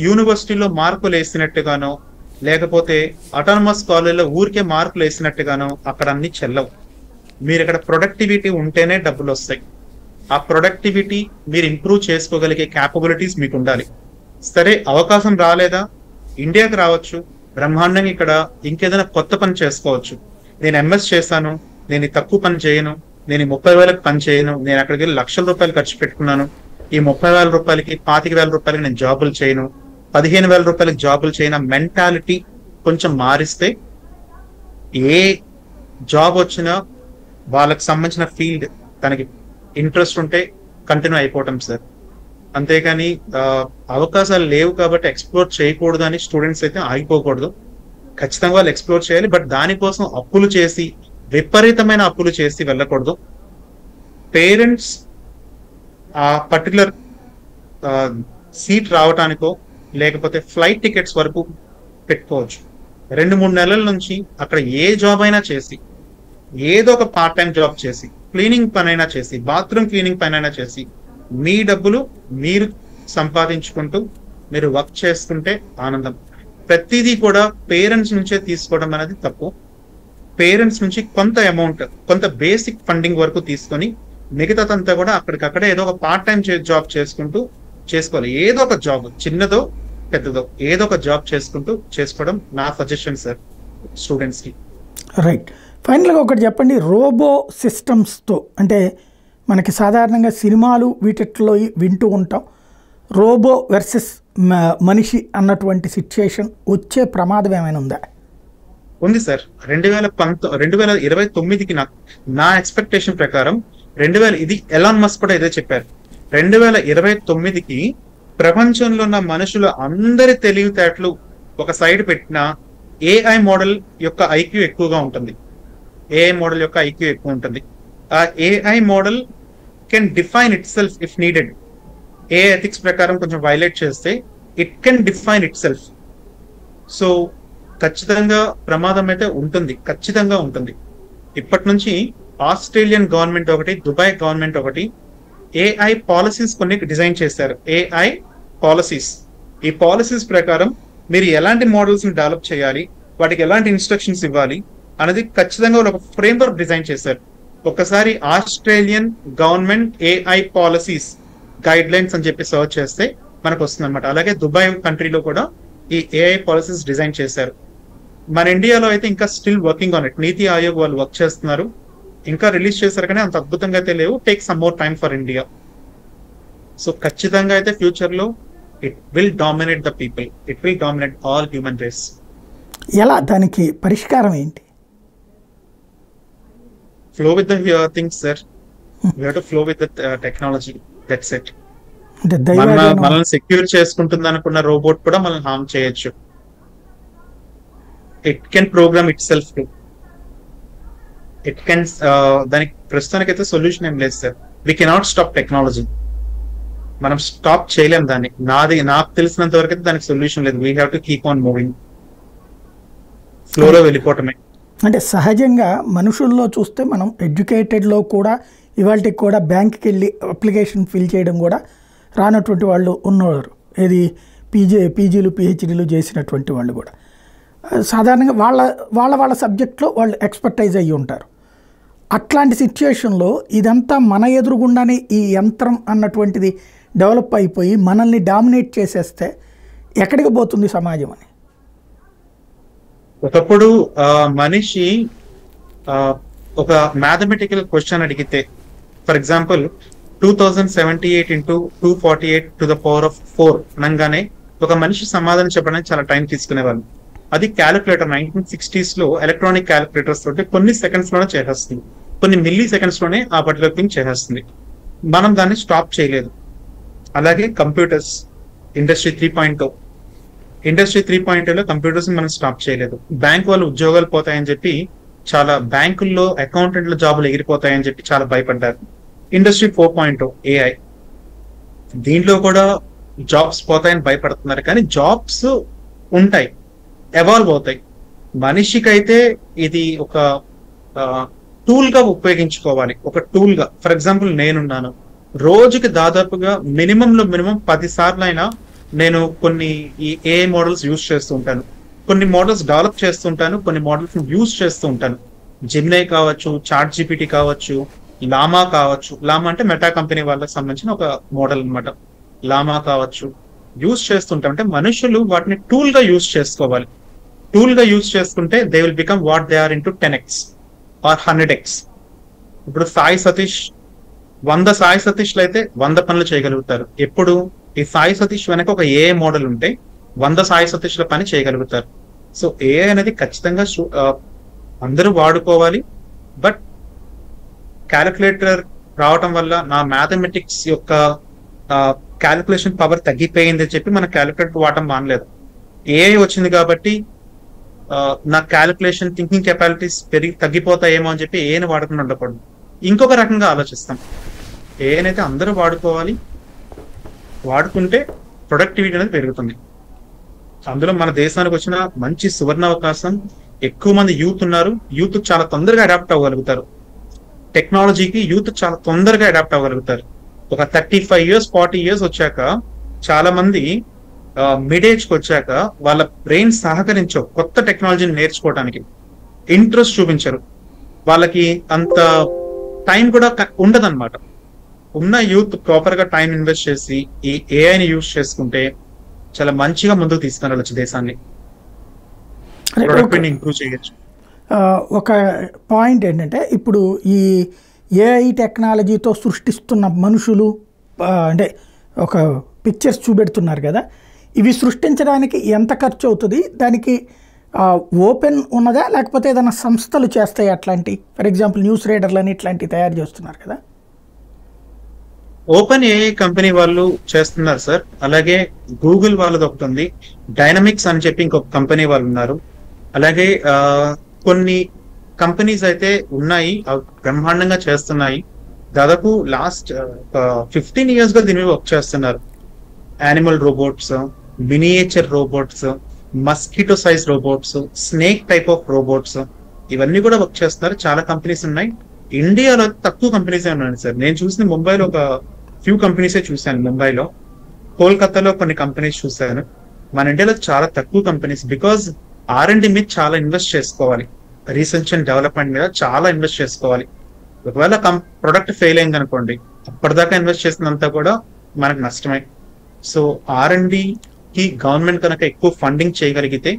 యూనివర్సిటీలో మార్కులు వేసినట్టుగానో లేకపోతే అటానమస్ కాలేజీలో ఊరికే మార్కులు వేసినట్టుగానో అక్కడ అన్ని చెల్లవు. మీరు ఇక్కడ ప్రొడక్టివిటీ ఉంటేనే డబ్బులు వస్తాయి. ఆ ప్రొడక్టివిటీ మీరు ఇంప్రూవ్ చేసుకోగలిగే క్యాపబిలిటీస్ మీకు ఉండాలి. సరే, అవకాశం రాలేదా, ఇండియాకి రావచ్చు, బ్రహ్మాండంగా ఇక్కడ ఇంకేదైనా కొత్త పని చేసుకోవచ్చు. నేను ఎంఎస్ చేశాను, నేను ఈ తక్కువ పని చేయను, నేను ఈ 30,000కి పని చేయను, నేను అక్కడికి వెళ్ళి లక్షల రూపాయలు ఖర్చు పెట్టుకున్నాను, ఈ 30,000 రూపాయలకి 25,000 రూపాయలకి నేను జాబులు చేయను, 15,000 రూపాయలకి జాబులు చేయను మెంటాలిటీ కొంచెం మారిస్తే ఏ జాబ్ వచ్చినా వాళ్ళకి సంబంధించిన ఫీల్డ్ తనకి ఇంట్రెస్ట్ ఉంటే కంటిన్యూ అయిపోవటం సార్. అంతేగాని అవకాశాలు లేవు కాబట్టి ఎక్స్ప్లోర్ చేయకూడదు అని స్టూడెంట్స్ అయితే ఆగిపోకూడదు. ఖచ్చితంగా వాళ్ళు ఎక్స్ప్లోర్ చేయాలి. బట్ దానికోసం అప్పులు చేసి, విపరీతమైన అప్పులు చేసి వెళ్ళకూడదు. పేరెంట్స్ ఆ పర్టికులర్ సీట్ రావటానికో లేకపోతే ఫ్లైట్ టికెట్స్ వరకు పెట్టుకోవచ్చు. 2-3 నెలల నుంచి అక్కడ ఏ జాబ్ అయినా చేసి, ఏదో ఒక పార్ట్ టైం జాబ్ చేసి, క్లీనింగ్ పనైనా చేసి, బాత్రూమ్ క్లీనింగ్ పనైనా చేసి, మీ డబ్బులు మీరు సంపాదించుకుంటూ మీరు వర్క్ చేసుకుంటే ఆనందం. ప్రతిదీ కూడా పేరెంట్స్ నుంచే తీసుకోవడం అనేది తప్పు. పేరెంట్స్ నుంచి కొంత అమౌంట్, కొంత బేసిక్ ఫండింగ్ వరకు తీసుకొని మిగతాదంతా కూడా అక్కడికక్కడే ఏదో ఒక పార్ట్ టైం జాబ్ చేసుకుంటూ చేసుకోవాలి. ఏదో ఒక జాబ్, చిన్నదో పెద్దదో, ఏదో ఒక జాబ్ చేసుకుంటూ చేసుకోవడం నా సజెషన్ సార్ స్టూడెంట్స్ కి. రైట్. ఫైనల్గా ఒకటి చెప్పండి, రోబో సిస్టమ్స్తో అంటే మనకి సాధారణంగా సినిమాలు వీటిట్లో వింటూ ఉంటాం, రోబో వర్సెస్ మనిషి అన్నటువంటి సిచ్యుయేషన్ వచ్చే ప్రమాదం ఏమైనా ఉందా? ఉంది సార్. 2029కి నా ఎక్స్పెక్టేషన్ ప్రకారం ఇది ఎలాన్ మస్క్ కూడా ఇదే చెప్పారు. 2029కి ప్రపంచంలో ఉన్న మనుషులు అందరి తెలివితేటలు ఒక సైడ్ పెట్టిన ఏఐ మోడల్ యొక్క ఐక్యూ ఎక్కువగా ఉంటుంది. ఏఐ మోడల్ యొక్క ఐక్యూ ఎక్కువ ఉంటుంది. ఆ AI model can define it self if needed. A ethics ప్రకారం కొంచెం వైలేట్ చేస్తే it can define it self. So ఖచ్చితంగా ప్రమాదం అయితే ఉంటుంది, ఖచ్చితంగా ఉంటుంది. ఇప్పటి నుంచి ఆస్ట్రేలియన్ గవర్నమెంట్ ఒకటి, దుబాయ్ గవర్నమెంట్ ఒకటి ఏఐ పాలసీస్ కొన్ని డిజైన్ చేశారు. AI policies. ఈ పాలసీస్ ప్రకారం మీరు ఎలాంటి మోడల్స్ ని డెవలప్ చేయాలి, వాటికి ఎలాంటి ఇన్స్ట్రక్షన్స్ ఇవ్వాలి అనేది ఖచ్చితంగా ఒక ఫ్రేమ్వర్క్ డిజైన్ చేశారు. ఒకసారి Australian government AI policies guide lines అని చెప్పి సర్చ్ చేస్తే మనకు వస్తుంది అనమాట. అలాగే దుబాయ్ కంట్రీలో కూడా ఈ ఏఐ పాలసీస్ డిజైన్ చేశారు. మన ఇండియాలో అయితే ఇంకా స్టిల్ వర్కింగ్ ఆన్ ఇట్. నీతి ఆయోగ్ వాళ్ళు వర్క్ చేస్తున్నారు, ఇంకా రిలీజ్ చేశారు కానీ అంత అద్భుతంగా అయితే లేవు. Take some more time for India. So ఖచ్చితంగా అయితే ఫ్యూచర్ లో it will dominate the people, it will dominate all human race. ఎలా, దానికి పరిష్కారం ఏంటి? Flow with the things sir. We have to flow with the technology. That's it. మనల్ని secure చేసుకుంటుంది అనుకున్న రోబోట్ కూడా మనల్ని హార్మ్ చేయొచ్చు. It can program itself to. It can దానికి ప్రస్తుతానికి అయితే సొల్యూషన్ ఏం లేదు sir. We cannot stop technology. మనం స్టాప్ చేయలేం దాన్ని. నాకు తెలిసినంత వరకు అయితే దానికి సొల్యూషన్ లేదు. We have to keep on moving. ఫ్లోలో వెళ్ళిపోవటమే. అంటే సహజంగా మనుషుల్లో చూస్తే మనం ఎడ్యుకేటెడ్లో కూడా ఇవాళకి కూడా బ్యాంక్కి వెళ్ళి అప్లికేషన్ ఫిల్ చేయడం కూడా రానటువంటి వాళ్ళు ఉన్నవారు. ఏది పీజీలు పిహెచ్డీలు చేసినటువంటి వాళ్ళు కూడా సాధారణంగా వాళ్ళ సబ్జెక్ట్లో వాళ్ళు ఎక్స్పర్టైజ్ అయ్యి ఉంటారు. అట్లాంటి సిచ్యుయేషన్లో ఇదంతా మన ఎదురుగుండానే ఈ యంత్రం అన్నటువంటిది డెవలప్ అయిపోయి మనల్ని డామినేట్ చేసేస్తే ఎక్కడికి పోతుంది సమాజం అని. ఒకప్పుడు మనిషి ఒక మ్యాథమెటికల్ క్వశ్చన్ అడిగితే, for example 2078 into 248 to the power of 4 అనగానే ఒక మనిషి సమాధానం చెప్పడానికి చాలా టైం తీసుకునేవాళ్ళు. అది క్యాలిక్యులేటర్ 1960s లో ఎలక్ట్రానిక్ క్యాలిక్యులేటర్స్ తోటి కొన్ని సెకండ్స్ లోనే చేసేస్తుంది, కొన్ని మిల్లీ సెకండ్స్ లోనే ఆ పర్టికులర్ థింగ్ చేసేస్తుంది. మనం దాన్ని స్టాప్ చేయలేదు. అలాగే కంప్యూటర్స్, ఇండస్ట్రీ 3.0 లో కంప్యూటర్స్ మనం స్టాప్ చేయలేదు. బ్యాంక్ వాళ్ళు ఉద్యోగాలు పోతాయని చెప్పి చాలా బ్యాంకుల్లో అకౌంటెంట్ల జాబులు ఎగిరిపోతాయని చెప్పి చాలా భయపడ్డారు. ఇండస్ట్రీ 4.0 ఏఐ, దీంట్లో కూడా జాబ్స్ పోతాయని భయపడుతున్నారు. కానీ జాబ్స్ ఉంటాయి, ఎవాల్వ్ అవుతాయి. మనిషికైతే ఇది ఒక టూల్ గా ఉపయోగించుకోవాలి. ఒక టూల్ గా, ఫర్ ఎగ్జాంపుల్ నేనున్నాను, రోజుకి దాదాపుగా మినిమం 10 సార్లు అయినా నేను కొన్ని ఈ ఏఐ మోడల్స్ యూజ్ చేస్తూ ఉంటాను. కొన్ని మోడల్స్ డెవలప్ చేస్తుంటాను, కొన్ని మోడల్స్ యూజ్ చేస్తూ ఉంటాను. జెమినై కావచ్చు, చాట్ జీపీటీ కావచ్చు, లామా కావచ్చు. లామా అంటే మెటా కంపెనీ వాళ్ళకి సంబంధించిన ఒక మోడల్ అన్నమాట. లామా కావచ్చు, యూజ్ చేస్తుంటాం. అంటే మనుషులు వాటిని టూల్ గా యూజ్ చేసుకోవాలి. టూల్ గా యూజ్ చేసుకుంటే they will become what they are into 10x or 100x. ఇప్పుడు సాయి సతీష్ 100 సాయి సతీష్లు అయితే 100 పనులు చేయగలుగుతారు. ఎప్పుడు ఈ సాయి సతీష్ వెనక ఒక ఏఐ మోడల్ ఉంటే 100 సాయి సతీష్ల పని చేయగలుగుతారు. సో ఏఐ అనేది ఖచ్చితంగా అందరూ వాడుకోవాలి. బట్ క్యాలిక్యులేటర్ రావటం వల్ల నా మ్యాథమెటిక్స్ యొక్క క్యాలిక్యులేషన్ పవర్ తగ్గిపోయింది అని చెప్పి మన క్యాలిక్యులేటర్ వాడటం మానలేదు. ఏఐ వచ్చింది కాబట్టి నా క్యాలిక్యులేషన్ థింకింగ్ కెపాసిటీస్ తగ్గిపోతాయేమో అని చెప్పి ఏఐని వాడకుండా ఉండకూడదు. ఇంకొక రకంగా ఆలోచిస్తాం. ఏఐనైతే అందరూ వాడుకోవాలి. వాడుకుంటే ప్రొడక్టివిటీ అనేది పెరుగుతుంది. అందులో మన దేశానికి వచ్చిన మంచి సువర్ణ అవకాశం. ఎక్కువ మంది యూత్ ఉన్నారు. యూత్ చాలా తొందరగా అడాప్ట్ అవ్వగలుగుతారు. టెక్నాలజీకి యూత్ చాలా తొందరగా అడాప్ట్ అవ్వగలుగుతారు. ఒక 35 years 40 years వచ్చాక చాలా మంది మిడ్ ఏజ్ కి వచ్చాక వాళ్ళ బ్రెయిన్ సహకరించవు కొత్త టెక్నాలజీని నేర్చుకోవడానికి. ఇంట్రెస్ట్ చూపించరు. వాళ్ళకి అంత టైం కూడా ఉండదన్నమాట. ఉన్న యూత్ ప్రాపర్ గా టైం ఇన్వెస్ట్ చేసి ఈ ఏఐని యూజ్ చేసుకుంటే చాలా మంచిగా ముందుకు తీసుకెళ్ళవచ్చు దేశాన్ని. ప్రొడక్టివిటీని ఇంప్రూవ్ చేయొచ్చు. ఒక పాయింట్ ఏంటంటే ఇప్పుడు ఈ ఏఐ టెక్నాలజీతో సృష్టిస్తున్న మనుషులు అంటే ఒక పిక్చర్స్ చూపెడుతున్నారు కదా, ఇవి సృష్టించడానికి ఎంత ఖర్చు అవుతుంది? దానికి ఓపెన్ ఉన్నదా లేకపోతే ఏదైనా సంస్థలు చేస్తాయి అట్లాంటి? ఫర్ ఎగ్జాంపుల్ న్యూస్ రీడర్లని ఇట్లాంటివి తయారు చేస్తున్నారు కదా. ఓపెన్ ఏఐ కంపెనీ వాళ్ళు చేస్తున్నారు సార్. అలాగే గూగుల్ వాళ్ళది ఒకటి ఉంది, డైనమిక్స్ అని చెప్పి ఇంకొక కంపెనీ వాళ్ళు ఉన్నారు. అలాగే కొన్ని కంపెనీస్ అయితే ఉన్నాయి, బ్రహ్మాండంగా చేస్తున్నాయి. దాదాపు లాస్ట్ 15 years గా దీని మీద వర్క్ చేస్తున్నారు. Animal robots, miniature robots, mosquito size robots, snake type of robots, ఇవన్నీ కూడా వర్క్ చేస్తున్నారు. చాలా కంపెనీస్ ఉన్నాయి. ఇండియాలో తక్కువ కంపెనీసే ఉన్నాయి సార్. నేను చూసిన ముంబైలో ఒక ఫ్యూ కంపెనీసే చూశాను. ముంబైలో, కోల్కతాలో కొన్ని కంపెనీస్ చూశాను. మన ఇండియాలో చాలా తక్కువ కంపెనీస్. బికాజ్ R&D మీద చాలా ఇన్వెస్ట్ చేసుకోవాలి. రీసెర్చ్ అండ్ డెవలప్మెంట్ మీద చాలా ఇన్వెస్ట్ చేసుకోవాలి. ఒకవేళ ప్రొడక్ట్ ఫెయిల్ అయింది అనుకోండి, అప్పటిదాకా ఇన్వెస్ట్ చేసినంతా కూడా మనకు నష్టమే. సో R&Dకి గవర్నమెంట్ కనుక ఎక్కువ ఫండింగ్ చేయగలిగితే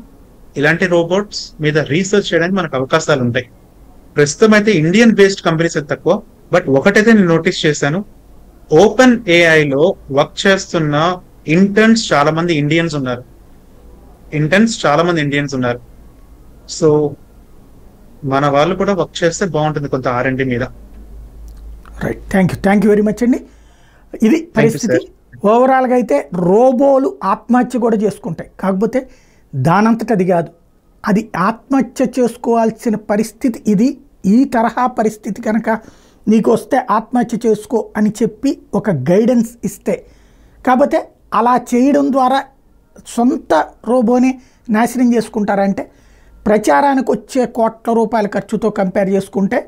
ఇలాంటి రోబోట్స్ మీద రీసెర్చ్ చేయడానికి మనకు అవకాశాలు ఉంటాయి. ప్రస్తుతం అయితే ఇండియన్ బేస్డ్ కంపెనీస్ అయితే తక్కువ. బట్ ఒకటైతే నేను నోటీస్ చేశాను, ఓపెన్ ఏఐలో వర్క్ చేస్తున్న ఇంటర్న్స్ చాలా మంది ఇండియన్స్ ఉన్నారు. సో మన వాళ్ళు కూడా వర్క్ చేస్తే బాగుంటుంది కొంత R&D మీద. Right, thank you very much అండి. ఇది పరిస్థితి. ఓవరాల్గా అయితే రోబోలు ఆత్మహత్య కూడా చేసుకుంటాయి. కాకపోతే దానంతట అది కాదు, అది ఆత్మహత్య చేసుకోవాల్సిన పరిస్థితి ఇది. ఈ తరహా పరిస్థితి కనుక నీకు వస్తే ఆత్మహత్య చేసుకో అని చెప్పి ఒక గైడెన్స్ ఇస్తే, కాకపోతే అలా చేయడం ద్వారా సొంత రోబోని నాశనం చేసుకుంటారంటే ప్రచారానికి వచ్చే కోట్ల రూపాయల ఖర్చుతో కంపేర్ చేసుకుంటే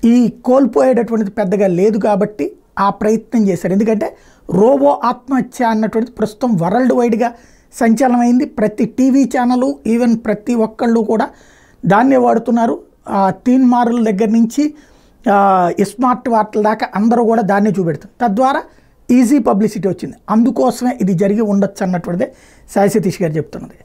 ఈ కోల్పోయేటటువంటిది పెద్దగా లేదు. కాబట్టి ఆ ప్రయత్నం చేశారు. ఎందుకంటే రోబో ఆత్మహత్య అన్నటువంటిది ప్రస్తుతం వరల్డ్ వైడ్గా సంచలనమైంది. ప్రతి టీవీ ఛానలు, ఈవెన్ ప్రతి ఒక్కళ్ళు కూడా దాన్నే వాడుతున్నారు. తీన్మారుల దగ్గర నుంచి స్మార్ట్ వార్తల దాకా అందరూ కూడా దాన్నే చూపెడుతారు. తద్వారా ఈజీ పబ్లిసిటీ వచ్చింది. అందుకోసమే ఇది జరిగి ఉండొచ్చు అన్నటువంటిదే సాయి సతీష్ గారు చెప్తున్నది.